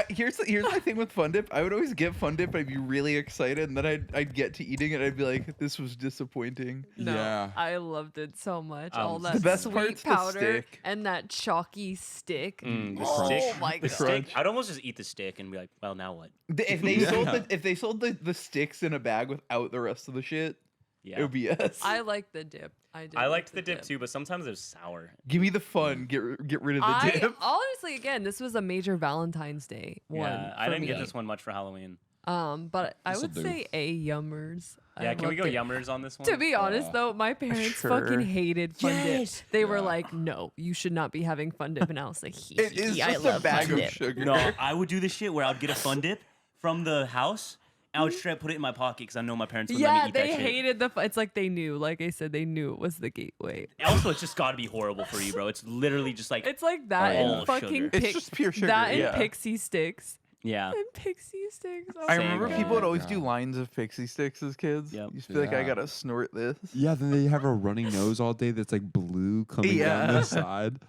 Here's my thing with Fun Dip. I would always get Fun Dip. I'd be really excited, and then I'd get to eating it. I'd be like, this was disappointing. No, Yeah. I loved it so much. All The that best sweet part's the powder stick. and that chalky stick. The Oh stick. my The god. stick. I'd almost just eat the stick and be like, well, now what? If they sold the sticks in a bag without the rest of the shit, Yeah. it would be yes. I like the dip. I I liked the dip too, but sometimes it was sour. Give me the fun. Get rid of the dip. Honestly, again, this was a major Valentine's Day one. Yeah, I for didn't me. get this one much for Halloween. But I This'll would do. say A yummers. I Yeah, can we loved go it. yummers on this one? To be honest, though, my parents Sure. fucking hated Fun Yes. Dip. They were like, "No, you should not be having Fun Dip," and I was like, It is I just love a bag Fun of Dip. sugar. No, I would do this shit where I would get a Fun Dip from the house. And I would straight put it in my pocket because I know my parents would let Yeah, me eat they that shit. hated it's like they knew. Like I said, they knew it was the gateway. Also, it's just got to be horrible for you, bro. It's literally just like, It's like that All and fucking sugar. It's just pure sugar. that and yeah. pixie sticks. yeah. And pixie sticks. Oh I my remember Same. people would God. always do lines of pixie sticks as kids. Yep. You just feel like I Yeah. gotta snort this. Yeah, then they have a runny nose all day that's like blue coming Yeah. down the side.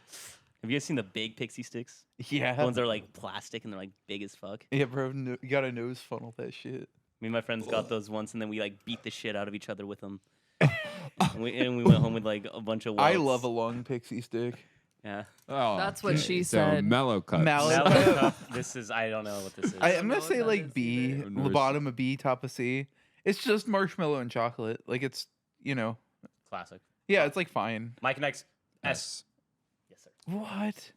Have you guys seen the big pixie sticks? The Yeah. ones that are like plastic and they're like big as fuck. Yeah, bro. No, you gotta nose funnel that shit. Me and my friends got those once, and then we like beat the shit out of each other with them. and we went home with like a bunch of. I welts. love a long pixie stick. Yeah. Oh, That's what she so said. mellow cuts. Mallow- Mallow cup. This is I don't know what this is. I'm know gonna what say that like is B, either. the bottom of B, top of C. It's just marshmallow and chocolate. Like it's, Classic. yeah, it's like fine. Mike next. S. S. Yes, sir. What?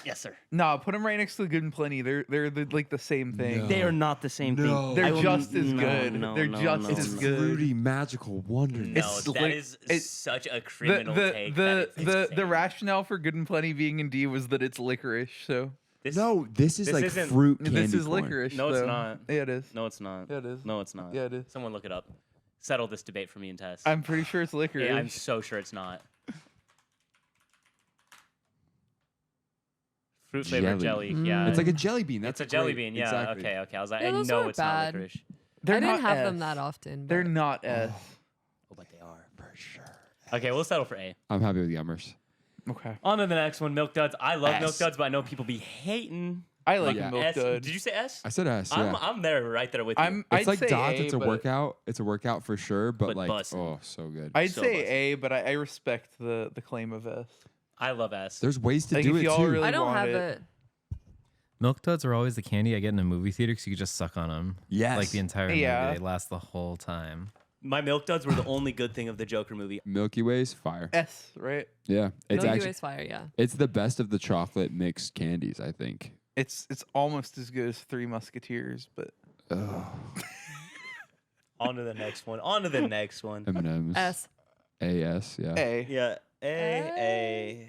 Yes, sir. Nah, put them right next to Good and Plenty. They're like the same thing. No. They are not the same No. thing. They're I will- just as no, good. no, They're no, just no, as no. good. Fruity magical wonder. No, It's that like- is it- such a The criminal take. that the it's the insane. the rationale for Good and Plenty being in D was that it's licorice. So No, this is This like isn't- fruit candy This is corn. licorice. No, it's though. not. Yeah, it is. No, it's not. Yeah, it is. No, it's not. Yeah, it is. Someone look it up. Settle this debate for me and Tess. I'm pretty sure it's licorice. Yeah, I'm so sure it's not. Fruit flavored jelly. Yeah. It's like a jelly bean. It's That's a jelly great. bean. Yeah. Exactly. Okay. I was like, Yeah, I those know aren't it's not bad. licorice. They're I didn't not have them S. that often. They're but- not S. Oh, but they are. For sure. Okay, we'll settle for A. I'm happy with Yummers. Okay. On to the next one, Milk Duds. I love Milk S. Duds, but I know people be hating. I like Yeah. milk S. duds. Did you say S? I said S. Yeah. I'm there, right there with you. It's It's like say dots. A, It's a but workout. It's a workout for sure. But But like, bussin'. oh, so good. I'd So say busted. A, but I respect the claim of S. I love S. There's ways to Like, do if it y'all too. really I don't want have it. it. Milk Duds are always the candy I get in a movie theater because you can just suck on them. Yes. Like the entire Yeah. movie. They last the whole time. My Milk Duds were the only good thing of the Joker movie. Milky Way's fire. S, right? Yeah, it's Milky actually Way's fire, yeah. it's the best of the chocolate mixed candies. I think. It's almost as good as Three Musketeers, but Ugh. On to the next one. On to the next one. M&M's. S. A-S. Yeah. A. Yeah. A.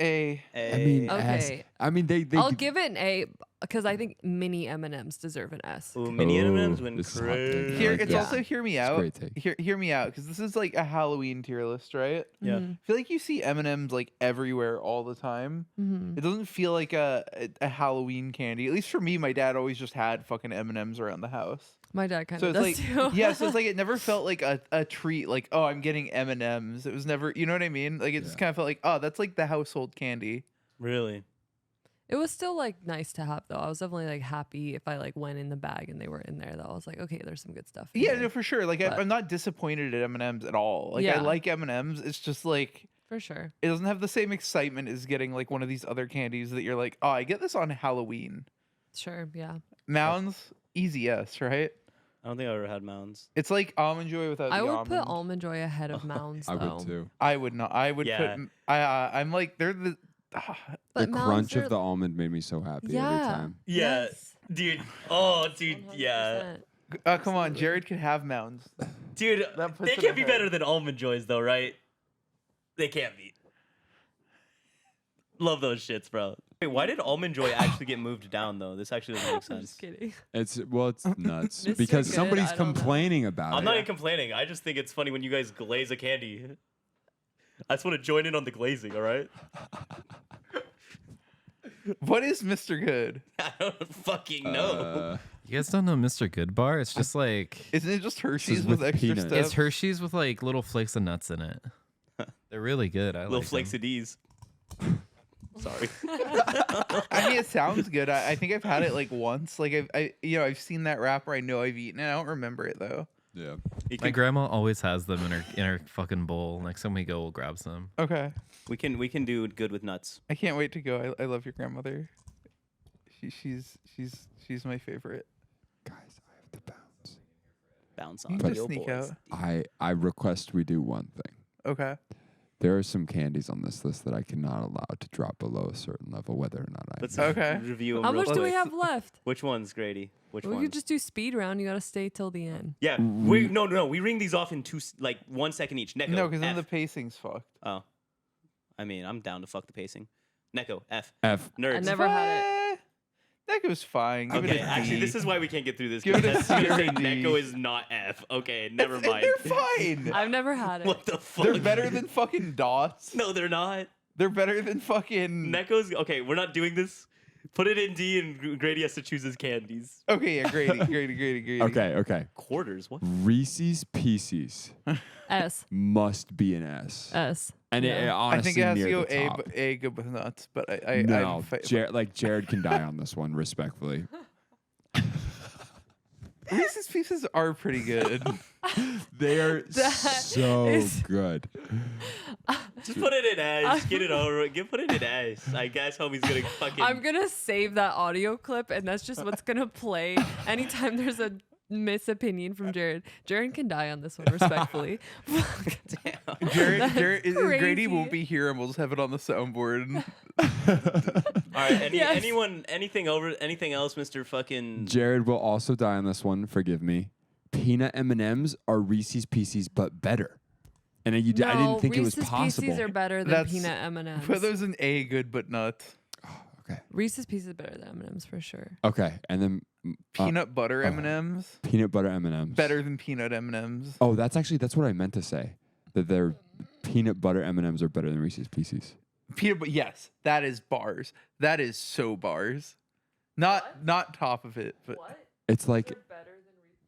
A. A. I mean, Okay. S. I mean, they. I'll give it an A because I think mini M&Ms deserve an S. Ooh, mini M&Ms Oh, win this is hot take. crazy. Here, like it's that. also hear me It's a out. great take. Hear me out, because this is like a Halloween tier list, right? Yeah. Mhm. I feel like you see M&Ms like everywhere all the time. Mhm. It doesn't feel like a Halloween candy. At least for me, my dad always just had fucking M&Ms around the house. My dad kind So of it's does like, too. yeah, so it's like it never felt like a treat. Like, oh, I'm getting M&Ms. It was never, you know what I mean? Like, it just Yeah. kind of felt like, oh, that's like the household candy. Really? It was still like nice to have though. I was definitely like happy if I like went in the bag and they were in there. Though I was like, okay, there's some good stuff. in Yeah, here. no, for sure. Like, But- I'm not disappointed at M&Ms at all. Like, I Yeah. like M&Ms. It's just like For sure. it doesn't have the same excitement as getting like one of these other candies that you're like, oh, I get this on Halloween. Sure. Yeah. Mounds, easy S, right? I don't think I ever had Mounds. It's like Almond Joy without I the would almond. put Almond Joy ahead of Mounds I though. would too. I would not. I would Yeah. put. I'm like they're the. But The Mounds crunch are- of the almond made me so happy every Yeah. time. Yeah. Yes. Dude. Oh, dude. Yeah. 100%. Come on, Jared can have mounds. Dude, That puts they it can't be ahead. better than Almond Joys, though, right? They can't be. Love those shits, bro. Wait, why did Almond Joy actually get moved down, though? This actually doesn't make I'm sense. just kidding. It's nuts Mr. because Good, somebody's I don't know. complaining about I'm it. not even complaining. I just think it's funny when you guys glaze a candy. I just want to join in on the glazing, all right? What is Mr. Good? I don't fucking know. You guys don't know Mr. Good Bar? It's just like Isn't it just Hershey's with with extra peanuts. stuff? it's Hershey's with like little flakes of nuts in it. They're really good. I Little like flakes them. of D's. Sorry. I mean, it sounds good. I think I've had it like once. Like I've seen that wrapper. I know I've eaten it. I don't remember it though. Yeah. You My can, grandma always has them in her fucking bowl. Next time we go, we'll grab some. Okay, we can do good with nuts. I can't wait to go. I love your grandmother. She's my favorite. Guys, I have to bounce. Bounce You on can the just sneak boys. out. I request we do one thing. Okay. There are some candies on this list that I cannot allow to drop below a certain level, whether or not I. Let's Okay. review them How real much do we quick. have left? Which ones, Grady? Which We ones? could just do speed round. You got to stay till the end. Yeah, we no. We ring these off in 1 second each. Neko, No, because then F. the pacing's fucked. Oh, I mean, I'm down to fuck the pacing. Neko, F. F. Nerds. I never had it. That goes fine. Give Okay, it a actually, D. this is why we can't get through this. Give it a because that's gonna C or say a D. Neko is not F. Okay, never mind. They're fine. I've never had it. What the fuck? They're better than fucking dots. No, they're not. They're better than fucking. Neko's okay. We're not doing this. Put it in D, and Grady has to choose his candies. Okay, yeah, Grady. Okay. Quarters. What? Reese's Pieces S. must be an S. S. And it Yeah. I honestly think it has to near go the A, top. but A good with nuts. But I No, I'm Jared can die on this one, respectfully. Reese's Pieces are pretty good. They are That so is- good. Just put it in S. Get it over. Put it in S. I guess homie's gonna fucking. I'm gonna save that audio clip, and that's just what's gonna play anytime there's a misopinion from Jared. Jared can die on this one, respectfully. Damn. Jared Grady crazy. won't be here, and we'll just have it on the soundboard. All right. Yes. Anything else, Mr. Fucking. Jared will also die on this one. Forgive me. Peanut M&Ms are Reese's Pieces, but better. And I didn't think Reese's it was possible. Pieces are better than That's- peanut M&Ms. Put those in A good but nuts. Okay. Reese's Pieces better than M&M's for sure. Okay. And then Peanut butter M&Ms. peanut butter M&Ms. Better than peanut M&Ms. Oh, that's what I meant to say. That their peanut butter M&Ms are better than Reese's Pieces. Yes, that is bars. That is so bars. Not top of it, but It's like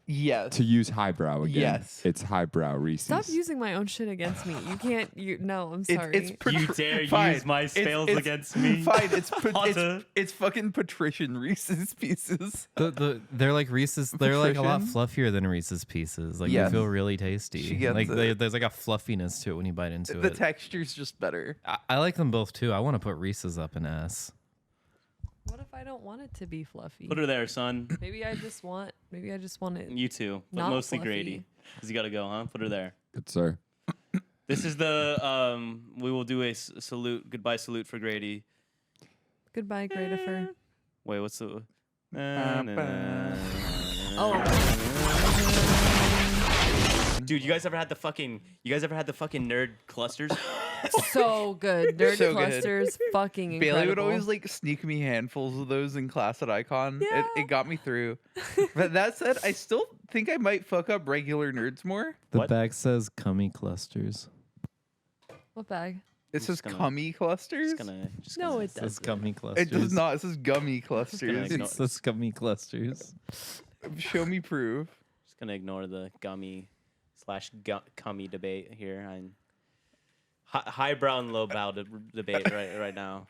yes. to use highbrow again. Yes. It's highbrow Reese's. Stop using my own shit against me. You can't. No, I'm sorry. You dare fine. use my spells It's against me? Fine, Potter. it's fucking patrician Reese's Pieces. They're like Reese's. They're like a lot Patrician? fluffier than Reese's Pieces. Like Yes. they feel really tasty. She gets Like it. there's like a fluffiness to it when you bite into The it. texture's just better. I like them both too. I want to put Reese's up an ass. What if I don't want it to be fluffy? Put her there, son. Maybe I just want it. You too, but Not mostly fluffy. Grady, because you gotta go, huh? Put her there. Good sir. This is the we will do a salute, goodbye salute for Grady. Goodbye, Gradifer. Wait, what's the? Dude, you guys ever had the fucking nerd clusters? So good. Nerd So good. clusters, fucking incredible. Bailey would always like sneak me handfuls of those in class at Icon. Yeah. It got me through. But that said, I still think I might fuck up regular nerds more. The What? bag says cummy clusters. What bag? It says just gonna- cummy clusters. No, it It says doesn't. cummy clusters. It does not. It says gummy clusters. ignore- It says cummy clusters. Show me proof. Just gonna ignore the gummy / cummy debate here. I'm highbrow and lowbrow debate right now.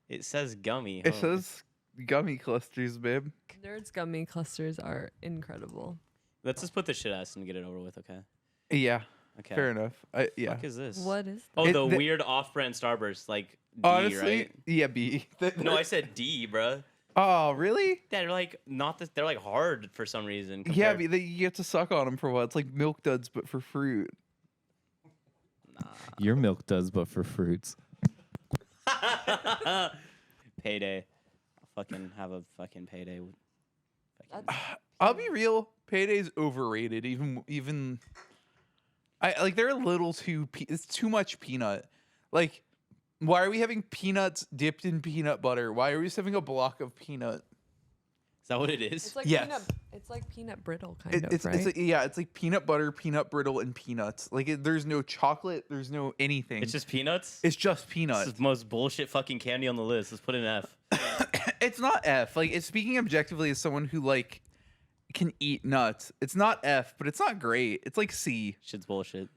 It says gummy. It huh? says gummy clusters, babe. Nerds gummy clusters are incredible. Let's just put the shit ass and get it over with, okay? Yeah. Okay. Fair enough. Yeah. What is this? What is Oh, It- the the- weird off-brand Starburst, like D, Honestly, right? yeah, B. No, I said D, bruh. Oh, really? They're like they're like hard for some reason. Yeah, compared- but you get to suck on them for a while. It's like Milk Duds, but for fruit. Your milk does, but for fruits. Payday. I'll fucking have a fucking payday. I'll be real. Payday's overrated. Even. I like they're a little too. It's too much peanut. Like, why are we having peanuts dipped in peanut butter? Why are we just having a block of peanut? Is that what it is? It's like Yes. It's like peanut brittle kind of, It's right? like, yeah, it's like peanut butter, peanut brittle, and peanuts. Like there's no chocolate, there's no anything. It's just peanuts? It's just This peanut. is the most bullshit fucking candy on the list. Let's put an F. It's not F. Like it's speaking objectively as someone who like can eat nuts. It's not F, but it's not great. It's like C. Shit's bullshit.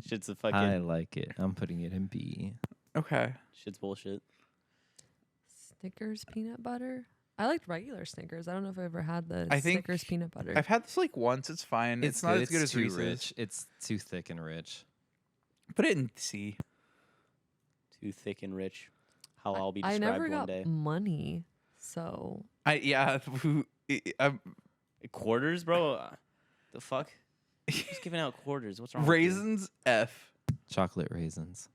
Shit's a fucking I like it. I'm putting it in B. Okay. shit's bullshit. Snickers peanut butter. I liked regular Snickers. I don't know if I've ever had the I think Snickers peanut butter. I've had this like once. It's fine. It's not as good as too Reese's. rich. It's too thick and rich. Put it in C. Too thick and rich. How I'll be I described never one got day. money, so Quarters, bro? The fuck? Just giving out quarters. What's wrong with you? raisins F. Chocolate raisins.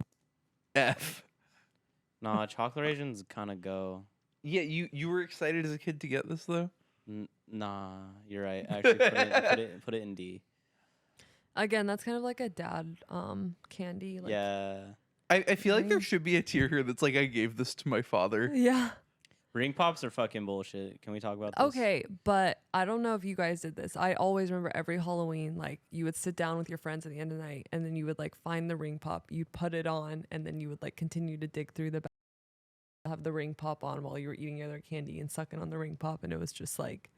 F. Nah, chocolate raisins kind of go. Yeah, you were excited as a kid to get this though. Nah, you're right. Actually, put it in D. again, that's kind of like a dad candy. Like, Yeah. I feel like there Ring- should be a tier here that's like I gave this to my father. Yeah. Ring pops are fucking bullshit. Can we talk about this? Okay, but I don't know if you guys did this. I always remember every Halloween, like you would sit down with your friends at the end of the night, and then you would like find the ring pop, you'd put it on, and then you would like continue to dig through the bag, have the ring pop on while you were eating your other candy and sucking on the ring pop, and it was just like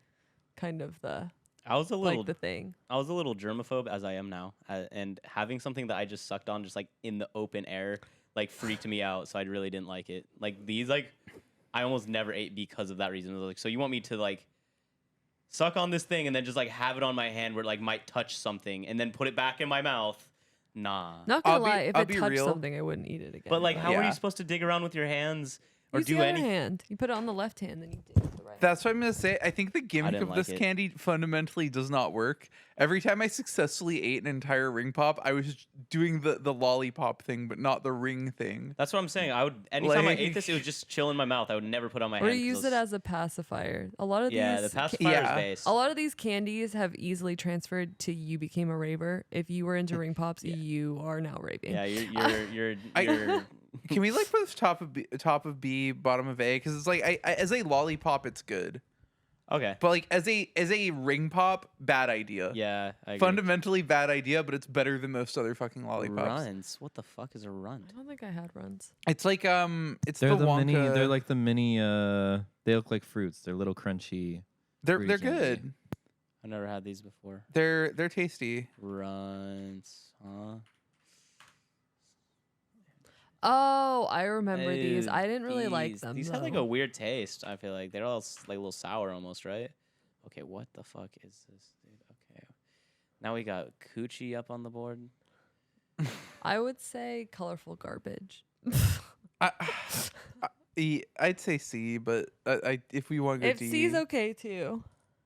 kind of the I was a little like the thing. I was a little germaphobe as I am now, and having something that I just sucked on just like in the open air like freaked me out. So I really didn't like it. Like these, like I almost never ate because of that reason. It was like, so you want me to like suck on this thing and then just like have it on my hand where it like might touch something and then put it back in my mouth? Nah. Not gonna I'll be- lie, if I'll it be touched real. something, I wouldn't eat it again. But like, how are Yeah. you supposed to dig around with your hands or use do the other anything? hand. You put it on the left hand, then you dig with the right. That's what I'm gonna say. I think the gimmick didn't of like this it. candy fundamentally does not work. Every time I successfully ate an entire ring pop, I was doing the lollipop thing, but not the ring thing. That's what I'm saying. I would anytime I ate Like- this, it would just chill in my mouth. I would never put it on my Or hand. you 'cause use it as a pacifier. A lot of yeah, these the pacifier yeah. is base. a lot of these candies have easily transferred to you became a raver. If you were into ring pops, you are now raving. Yeah, you're I- you're Can we like put this top of B, bottom of A? Because it's like I as a lollipop, it's good, Okay. but like as a ring pop, bad idea. Yeah. I agree. Fundamentally bad idea, but it's better than most other fucking lollipops. Runs. What the fuck is a runt? I don't think I had runs. It's like it's They're the mini. Wonka. They're like the mini. They look like fruits. They're little crunchy. they're fruity candy. good. I've never had these before. They're tasty. Runs. Huh? Oh, I remember these. Ew, I didn't really like these- them. These have like though. a weird taste. I feel like they're all like a little sour almost, right? Okay, what the fuck is this, dude? Okay, now we got coochie up on the board. I would say colorful garbage. I'd say C, but if we want to go If D, C's okay too.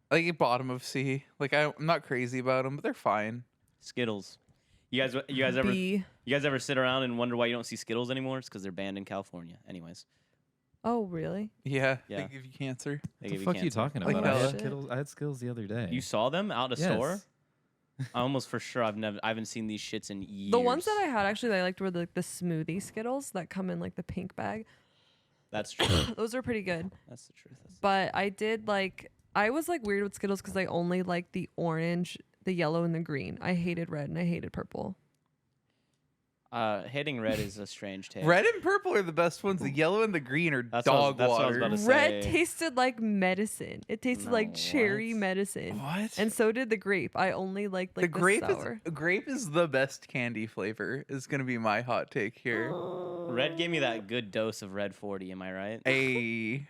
like a bottom of C. Like I'm not crazy about them, but they're fine. Skittles. You guys B. ever sit around and wonder why you don't see Skittles anymore? It's because they're banned in California. Anyways, Oh, really? Yeah, Yeah. they give you cancer. they What give the fuck are you cancer. talking Like about? hella. I had Skittles the other day. You saw them out of Yes. store? I almost for sure I haven't seen these shits in years. The ones that I had actually that I liked were the smoothie Skittles that come in like the pink bag. That's true. Those are pretty good. That's the truth. But I was like weird with Skittles because I only liked the orange, the yellow, and the green. I hated red and I hated purple. Hitting red is a strange taste. Red and purple are the best ones. The yellow and the green are That's what I was- dog that's what I was water. about to Red say- tasted like medicine. It tasted No, like cherry what? medicine. What? And so did the grape. I only liked like the grape sour. is the best candy flavor. Is gonna be my hot take here. Red gave me that good dose of Red 40. Am I right? A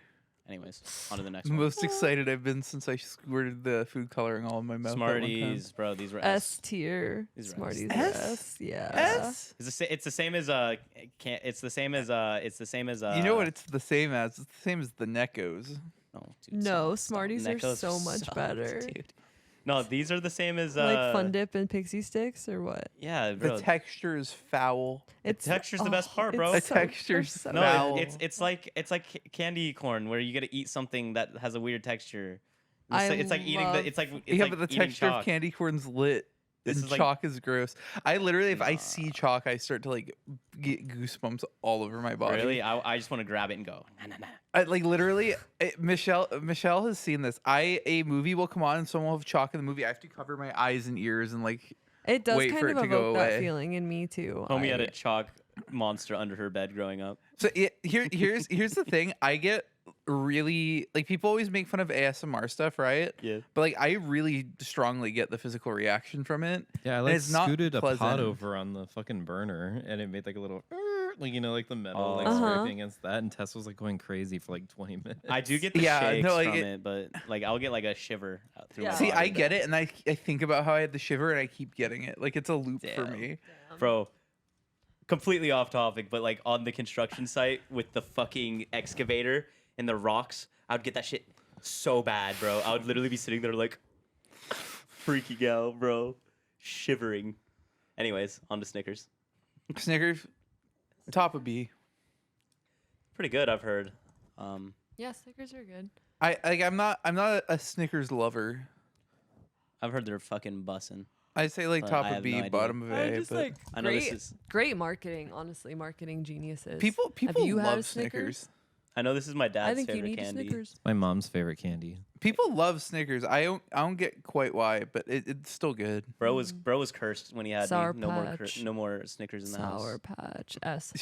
Anyways, on to the next one. most excited I've been since I squirted the food coloring all in my mouth. at one time. Smarties, bro. These were S tier. These are Smarties S. are S. Yeah. S. It's the same as it's the same as You know what it's the same as? It's the same as the Neckos. Oh, dude, No, stop. Smarties are Neckos so much sucked, better. dude. No, these are the same as Like Fun Dip and Pixie Sticks or what? Yeah, bro. The texture is foul. texture's the best part, bro. The it's so- they're texture's so No, foul. it's like candy corn where you got to eat something that has a weird texture. I It's like eating love- it's like Yeah, like but the eating texture chalk. of candy corn's lit. This and is like- chalk is gross. I literally, if I see chalk, I start to like get goosebumps all over my body. Really, I just want to grab it and go. Nah, nah, nah. I, like literally, Michelle has seen this. A movie will come on and someone will have chalk in the movie. I have to cover my eyes and ears and like. It does Wait kind for of it to go evoke that away. feeling in me too. Homie had a chalk monster under her bed growing up. So here's the thing. I get really like people always make fun of ASMR stuff, right? Yeah. But like I really strongly get the physical reaction from it. Yeah, I And like it's not scooted a pot pleasant. over on the fucking burner, and it made like a little, like like the metal like Uh-huh. scraping against that, and Tess was like going crazy for like 20 minutes. I do get the Yeah, shakes no, like from it- it, but like I'll get like a shiver through Yeah. my See, body. I get it, and I think about how I had the shiver, and I keep getting it. Like it's a loop for Damn. me. Bro, completely off topic, but like on the construction site with the fucking excavator and the rocks, I would get that shit so bad, bro. I would literally be sitting there like freaking out, bro, shivering. Anyways, on to Snickers. Snickers, top of B. Pretty good, I've heard. Yeah, Snickers are good. I'm not a Snickers lover. I've heard they're fucking bussin'. I'd say like But top I of have B, no idea. bottom of A. just but like I know great, this is great marketing. Honestly, marketing geniuses. people Have you had a love Snickers. I know this is my dad's I think you favorite need candy. a Snickers. My mom's favorite candy. People love Snickers. I don't get quite why, but it's still good. Bro was cursed when he had Sour me. Patch. No more Snickers in the house. Sour Patch S.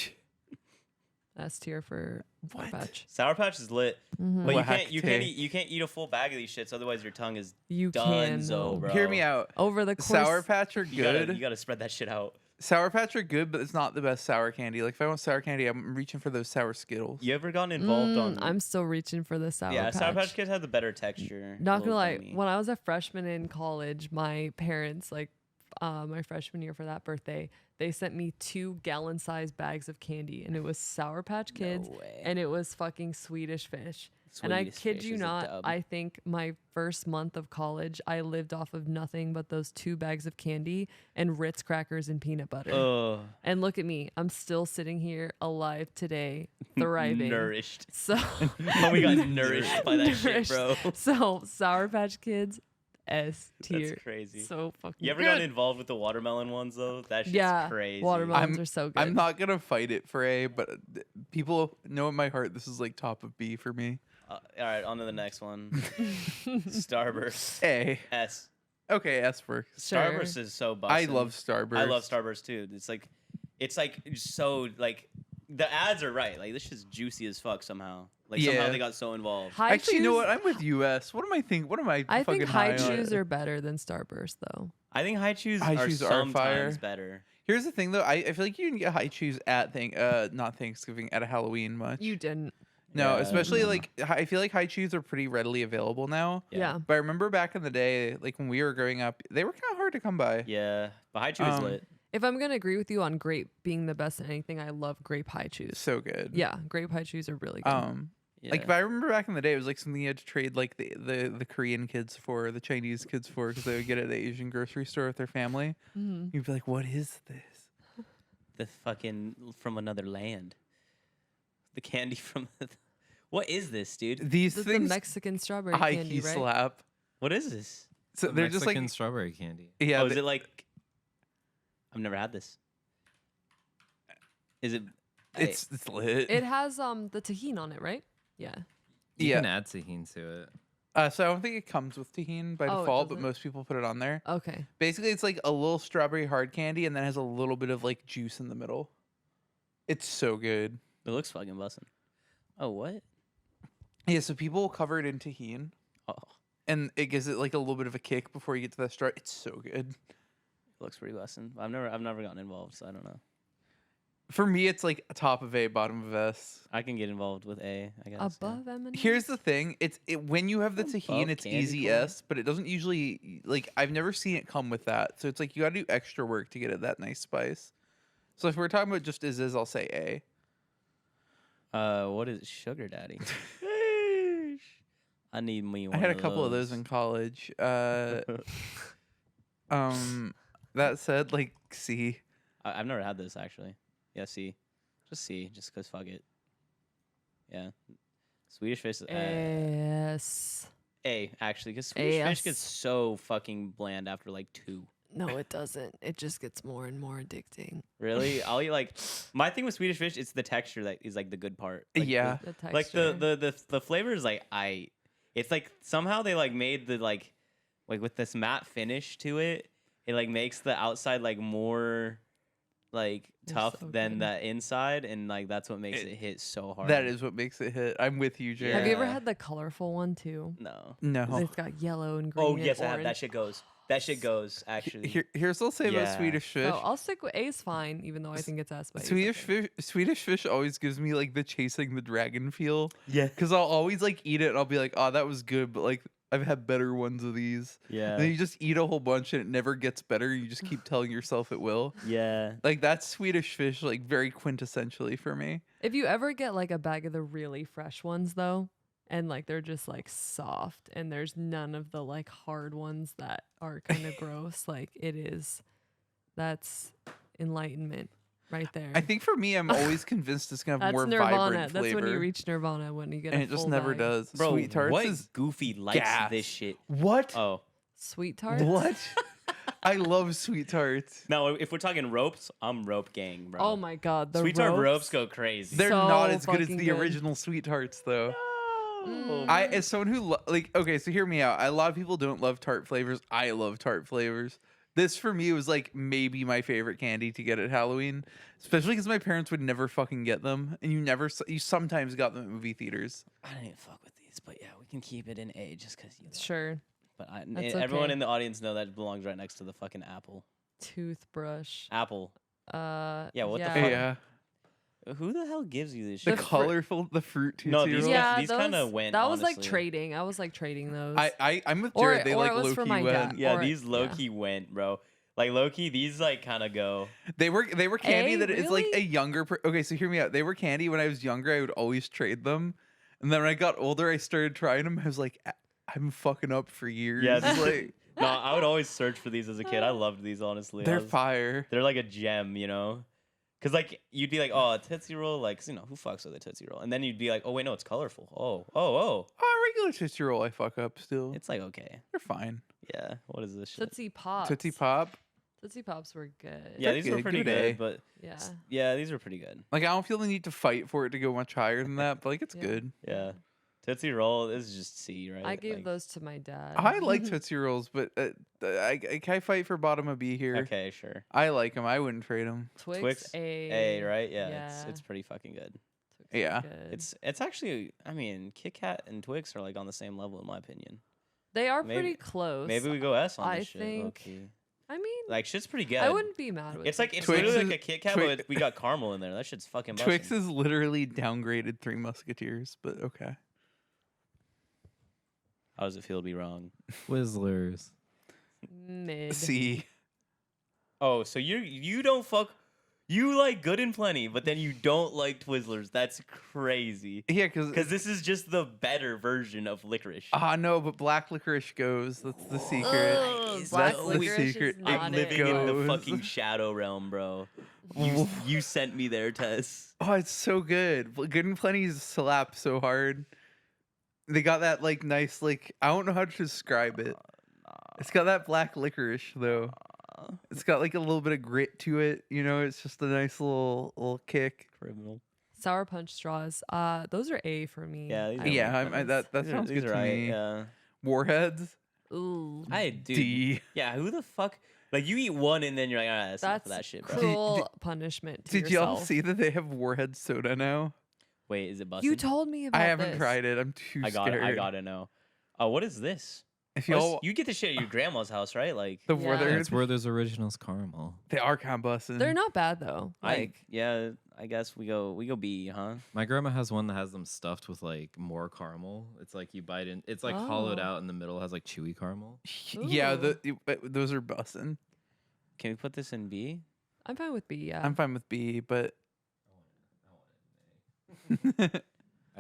S tier for Sour What? Patch. Sour Patch is lit, Mhm. but you Whack-tay. can't eat a full bag of these shits. Otherwise, your tongue is You done, can so bro. Hear me out. over the course. Sour Patch are You good. gotta spread that shit out. Sour Patch are good, but it's not the best sour candy. Like if I want sour candy, I'm reaching for those sour Skittles. You ever gotten involved on? I'm still reaching for the Sour yeah, Patch. Sour Patch Kids have the better texture. Not a gonna little lie, gummy. when I was a freshman in college, my parents, like my freshman year for that birthday, they sent me 2 gallon-sized bags of candy, and it was Sour Patch Kids, way. and it was fucking Swedish Fish. And I Swedish kid Fish you is a not, dub. I think my first month of college, I lived off of nothing but those 2 bags of candy and Ritz crackers and peanut butter. Ugh, And look at me, I'm still sitting here alive today, thriving. nourished. So Oh, we got nourished by that shit, bro. So Sour Patch Kids, S tier. That's crazy. So fucking You ever good. gotten involved with the watermelon ones though? That shit's Yeah, crazy. watermelons are so good. I'm not gonna fight it for A, but people know in my heart this is like top of B for me. All right, on to the next one. Starburst. A. S. Okay, S works. Sure. Starburst is so bussin'. I love Starburst. I love Starburst too. It's like so like the ads are right. Like this shit's juicy as fuck somehow. Like somehow Yeah. they got so involved. High Actually, you know chews- what? I'm with US. What am I think? What am I? I fucking think high high on? chews are better than Starburst though. I think high chews High are chews are sometimes fire. better. Here's the thing though. I feel like you can get high chews at not Thanksgiving, at a Halloween much. You didn't. No, Yeah, especially no. like I feel like high chews are pretty readily available now. Yeah. But I remember back in the day, like when we were growing up, they were kind of hard to come by. Yeah, but high chew is lit. If I'm gonna agree with you on grape being the best at anything, I love grape high chews. So good. Yeah, grape high chews are really good. Yeah. Like, but I remember back in the day, it was like something you had to trade like the Korean kids for, the Chinese kids for, because they would get it at the Asian grocery store with their family. Mhm. You'd be like, "What is this?" the fucking from another land. The candy from the. What is this, dude? These This is the things Mexican strawberry high candy, key right? slap. What is this? So The they're just Mexican like, strawberry candy. yeah, Oh, is it like? I've never had this. Is it? it's lit. It has the tahini on it, right? Yeah. You Yeah. can add tahini to it. So I don't think it comes with tahini by Oh, it default, but doesn't? most people put it on there. Okay. Basically, it's like a little strawberry hard candy, and then has a little bit of like juice in the middle. It's so good. It looks fucking bussin'. Oh, what? Yeah, so people will cover it in tahini, Oh, and it gives it like a little bit of a kick before you get to that straw. It's so good. it looks pretty bussin'. I've never gotten involved, so I don't know. For me, it's like top of A, bottom of S. I can get involved with A. I guess. Above M&M's. Here's the thing: when you have the Above tahini, it's candy easy corn. S, but it doesn't usually like. I've never seen it come with that, so it's like you got to do extra work to get it that nice spice. So if we're talking about just as is, I'll say A. What is sugar daddy? I need me one. I had a couple of those in college. That said, like C. I've never had this actually. Yeah, C. Just C, just cause fuck it. Yeah. Swedish fish is S. A actually, cause Swedish fish AS. gets so fucking bland after like 2. No, it doesn't. It just gets more and more addicting. Really? I'll eat like my thing with Swedish fish. It's the texture that is like the good part. Like, Yeah. The texture. Like the flavor is like it's like somehow they like made the like with this matte finish to it. It like makes the outside like more like They're tough so than good. the inside, and like that's what makes it hit so hard. That is what makes it hit. I'm with you, Jared. Have you ever Yeah. had the colorful one too? No. No. It's got yellow and green. Oh and yes, I have. orange. That shit goes. That shit goes actually. Here's what I'll say about Yeah. Swedish fish. Oh, I'll stick with A is fine, even though I think it's S. But A's Swedish okay. fish, Swedish fish always gives me like the chasing the dragon feel. Yeah. Because I'll always like eat it and I'll be like, oh, that was good, but like I've had better ones of these. Yeah. And then you just eat a whole bunch and it never gets better. You just keep telling yourself it will. Yeah. Like that's Swedish fish, like very quintessentially for me. If you ever get like a bag of the really fresh ones though, and like they're just like soft and there's none of the like hard ones that are kind of gross, like that's enlightenment right there. I think for me, I'm always convinced it's gonna have that's more nirvana. vibrant That's flavor. when you reach nirvana, when you get and a it just full never bag. does. Bro, Sweet tarts what is goofy likes gas. this shit? what? Oh. Sweet tarts. What? I love sweet tarts. No, if we're talking ropes, I'm rope gang, bro. Oh my god, the Sweet tart ropes go crazy. They're So not as good as fucking the good. original sweet tarts, though. Mm. I, as someone who like, okay, so hear me out. A lot of people don't love tart flavors. I love tart flavors. This for me was like maybe my favorite candy to get at Halloween, especially because my parents would never fucking get them, and you sometimes got them at movie theaters. I don't even fuck with these, but yeah, we can keep it in A just because you. Sure. But That's everyone okay. in the audience know that belongs right next to the fucking apple. Toothbrush. Apple. Yeah, what the fuck? Yeah, Who the hell gives you this the shit? colorful, the fruit too. No, these Yeah, these kinda those- went, That was like honestly. trading. I was like trading those. I'm with Or- Jared. They or like it was low for key my went. dad. Yeah, Or- these low key went, bro. Like low key, these like kind of go. They were candy A, that is like a really? younger. Okay, so hear me out. They were candy when I was younger. I would always trade them, and then when I got older, I started trying them. I was like, I'm fucking up for years. Yeah, these- like No, I would always search for these as a kid. I loved these honestly. they're fire. They're like a gem, you know. Because like you'd be like, oh, a Tootsie Roll, like who fucks with a Tootsie Roll? And then you'd be like, oh wait, no, it's colorful. Oh, Regular Tootsie Roll, I fuck up still. it's like okay, They're fine. yeah. What is this shit? Tootsie Pops. Tootsie Pop. Tootsie Pops were good. Yeah, They're these were good, pretty good good, A. but Yeah. yeah, these were pretty good. Like I don't feel the need to fight for it to go much higher than that, but like it's Yeah. good. Yeah, Tootsie Roll is just C, right? I gave Like, those to my dad. I like Tootsie Rolls, but I fight for bottom of B here. Okay, sure. I like them. I wouldn't trade them. Twix, A. A, right? Yeah, it's pretty fucking good. Twix are Yeah. good. It's actually, I mean, Kit Kat and Twix are like on the same level in my opinion. They are maybe- pretty close. Maybe we go S on I this shit. think- low-key. I mean, Like shit's pretty good. I wouldn't be mad with It's it. like it's Twix literally is- like a Kit Kat, Twi- but we got caramel in there. That shit's fucking bussin'. Twix is literally downgraded Three Musketeers, but okay. How does it feel to be wrong? Twizzlers. mid. C. Oh, so you don't fuck. You like Good and Plenty, but then you don't like Twizzlers. That's crazy. Yeah, Because because this is just the better version of licorice. no, but black licorice goes. That's the secret. Ugh, Is black that the licorice secret? is not I'm it. living in the goes. fucking shadow realm, bro. You sent me there, Tess. Oh, it's so good. Good and Plenty's slap so hard. They got that like nice I don't know how to describe it. It's got that black licorice though. It's got like a little bit of grit to it. You know, it's just a nice little kick. Criminal. Sour punch straws. Those are A for me. Yeah, these I are- Yeah, like that those. sounds These good are to right, me. Yeah. Warheads. Ooh. Dude. D. Yeah, who the fuck? Like you eat one and then you're like, that's enough of That's that shit, bro. cruel punishment to Did y'all yourself. see that they have Warhead soda now? Wait, is it busted? You told me about I haven't this. tried it. I'm too I got scared. it. I gotta know. Oh, what is this? If Oh, this- y'all, you get this shit at your grandma's house, right? Like the Yeah. Warhead, That's where there's originals caramel. they are kind of busting. They're not bad though. yeah, I guess we go B, huh? My grandma has one that has them stuffed with like more caramel. It's like you bite in. It's like hollowed Oh. out in the middle. Has like chewy caramel. Yeah, Ooh. those are busting. Can we put this in B? I'm fine with B. Yeah, I'm fine with B, but I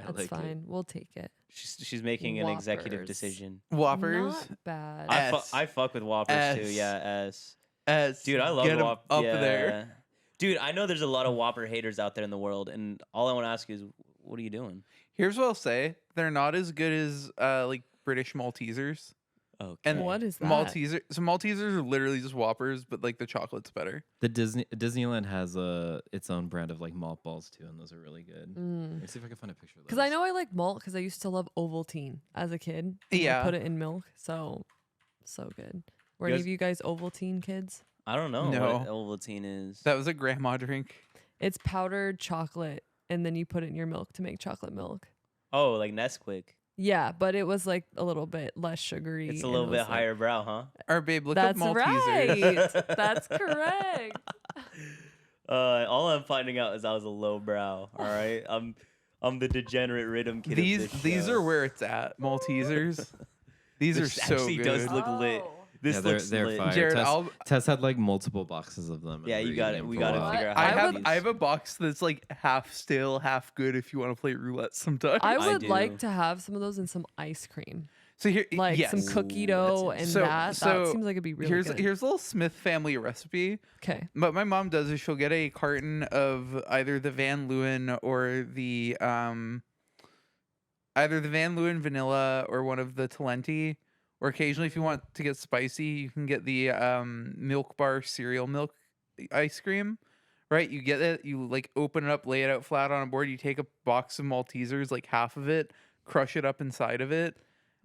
that's like fine. it. We'll take it. She's making an executive Whoppers. decision. Whoppers. Not bad. S. I fuck with Whoppers too. S. Yeah, S. S. Dude, I love Get 'em Whopper. up yeah. there. Dude, I know there's a lot of Whopper haters out there in the world, and all I want to ask you is, what are you doing? Here's what I'll say: they're not as good as like British Maltesers. Okay. And What is that? Maltesers are literally just Whoppers, but like the chocolate's better. The Disneyland has its own brand of like malt balls too, and those are really good. Let's see if I can find a picture of those. Because I know I like malt because I used to love Ovaltine as a kid. and I Yeah. put it in milk, so good. Were You any guys- of you guys Ovaltine kids? I don't know No. what Ovaltine is. That was a grandma drink. It's powdered chocolate, and then you put it in your milk to make chocolate milk. Oh, like Nesquik. Yeah, but it was like a little bit less sugary. It's a and little it bit was, like- higher brow, huh? Or babe, look That's up Maltesers. right. That's correct. All I'm finding out is I was a low brow. All right, I'm the degenerate rhythm kid. These are where it's at. Maltesers. These are This so actually good. does look lit. Oh. This yeah, looks they're lit. fire. Jared, Tess had like multiple boxes of them. and Yeah, we you were got eating it. them We for a got to while. figure out I how have to I have a box that's like half stale, half good if you want to play roulette sometime. I I would do. like to have some of those and some ice cream, so here, like yes. some cookie Ooh, dough that's and So- that. so That seems like it'd be really here's good. here's a little Smith family recipe. Okay. What my mom does is she'll get a carton of either the Van Leeuwen or the either the Van Leeuwen vanilla or one of the Talenti. Or occasionally, if you want to get spicy, you can get the Milk Bar cereal milk ice cream. Right? You get it, you like open it up, lay it out flat on a board. You take a box of Maltesers, like half of it, crush it up inside of it,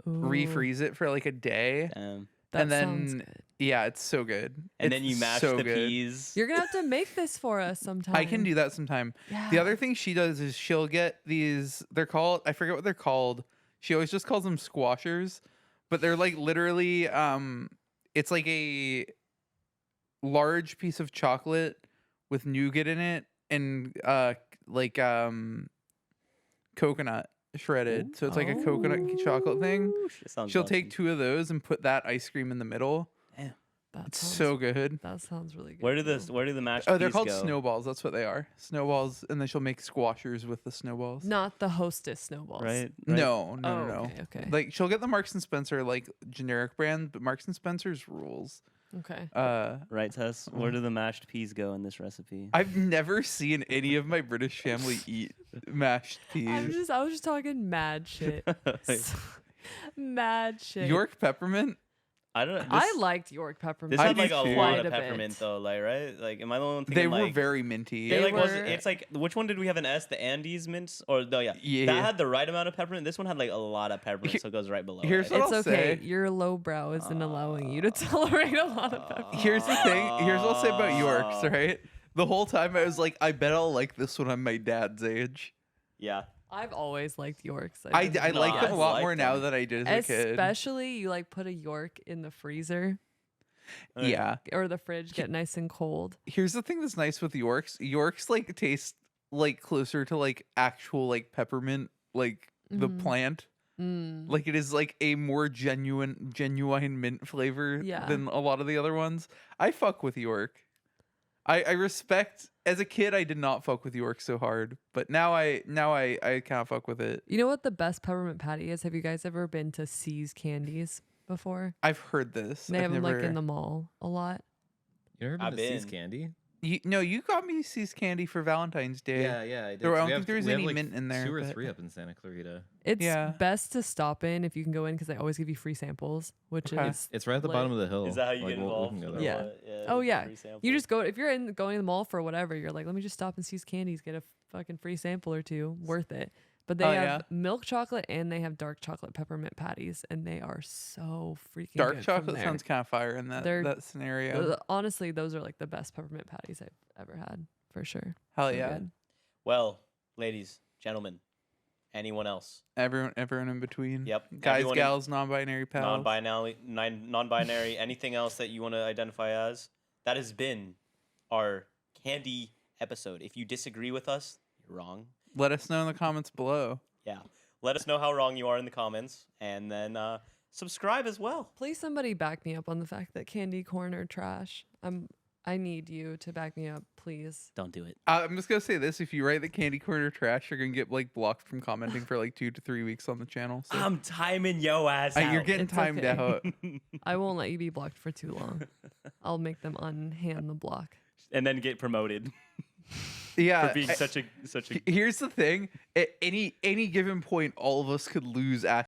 Ooh, refreeze it for like a day. that and sounds then good. yeah, it's so good. and then It's you mash so the good. peas. You're gonna have to make this for us sometime. I can do that sometime. Yeah. The other thing she does is she'll get these. They're called. I forget what they're called. She always just calls them squashers, but they're like literally. It's like a large piece of chocolate with nougat in it and like coconut shredded. So it's like a coconut chocolate thing. Ooh, shit sounds She'll take awesome. 2 of those and put that ice cream in the middle. That It's sounds, so good. That sounds really good. Where do too. the mashed Oh, they're peas called go? snowballs. That's what they are. Snowballs, and then she'll make squashers with the snowballs. Not the Hostess snowballs. Right? No, Oh, no. okay. Like she'll get the Marks and Spencer like generic brand, but Marks and Spencer's rules. Okay. Right, Tess? Where do the mashed peas go in this recipe? I've never seen any of my British family eat mashed I peas. was just talking mad shit. Mad shit. York peppermint? I don't know. I liked York peppermint. This I had do like a too. lot Quite of a bit. peppermint though, like right? Like, am I the only one They thinking were like very minty. they like were- was it's like which one did we have an S? The Andes mints or no? Yeah, Yeah. that had the right amount of peppermint. This one had like a lot of peppermint, so it goes right below. Here's it. what It's I'll okay. say. Your lowbrow isn't allowing you to tolerate a lot of peppermint. Here's the thing. Here's what I'll say about Yorks, right? The whole time I was like, I bet I'll like this when I'm my dad's age. Yeah, I've always liked Yorks. I didn't- like them a lot like more now them. than I did as a kid. Especially you like put a York in the freezer Yeah. or the fridge, get nice and cold. Here's the thing that's nice with Yorks. Yorks like taste like closer to like actual like peppermint, like the Mhm. plant. Mm. Like it is like a more genuine mint flavor Yeah. than a lot of the other ones. I fuck with York. I respect as a kid I did not fuck with York so hard, but now I kind of fuck with it. You know what the best peppermint patty is? Have you guys ever been to C's Candies before? I've heard this. They I've have them like never- in the mall a lot. You ever been I've to See's been. Candy? You got me C's candy for Valentine's Day. Yeah, I did. There- I don't We think there was we have, any like, mint in there, 2 or but- 3 up in Santa Clarita. It's Yeah. best to stop in if you can go in because they always give you free samples, which Okay. is It's right at the lit. bottom of the hill. is that how you Like, get we involved? can go or there. Yeah. what? Oh, the yeah. free sample? You just go if you're going to the mall for whatever. You're like, let me just stop and C's Candies, get a fucking free sample or two, worth it. But they Oh, have yeah? milk chocolate and they have dark chocolate peppermint patties, and they are so freaking Dark good from chocolate there. sounds kind of fire in that They're- that scenario. Honestly, those are like the best peppermint patties I've ever had for sure. Hell So yeah. good. Well, ladies, gentlemen, anyone else? Everyone in between. Yep. Guys, Everyone in- gals, non-binary pals. non-binary, anything else that you want to identify as. That has been our candy episode. If you disagree with us, you're wrong. Let us know in the comments below. Yeah. Let us know how wrong you are in the comments, and then subscribe as well. Please, somebody back me up on the fact that candy corn are trash. I need you to back me up, please. Don't do it. I'm just gonna say this: if you write the candy corn or trash, you're gonna get like blocked from commenting for like 2 to 3 weeks on the channel. So I'm timing yo ass out. you're getting It's timed okay. out. I won't let you be blocked for too long. I'll make them unhand the block. and then get promoted Yeah. for being such a Here's the thing: at any given point, all of us could lose Ash's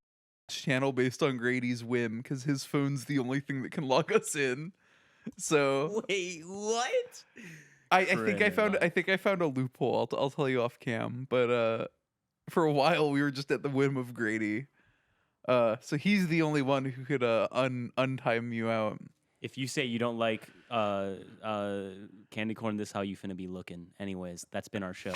channel based on Grady's whim, because his phone's the only thing that can log us in. So Wait, what? I think I found Criminal. a loophole. I'll tell you off cam, but for a while we were just at the whim of Grady. So he's the only one who could untime you out. If you say you don't like candy corn, this how you finna be looking. Anyways, that's been our show.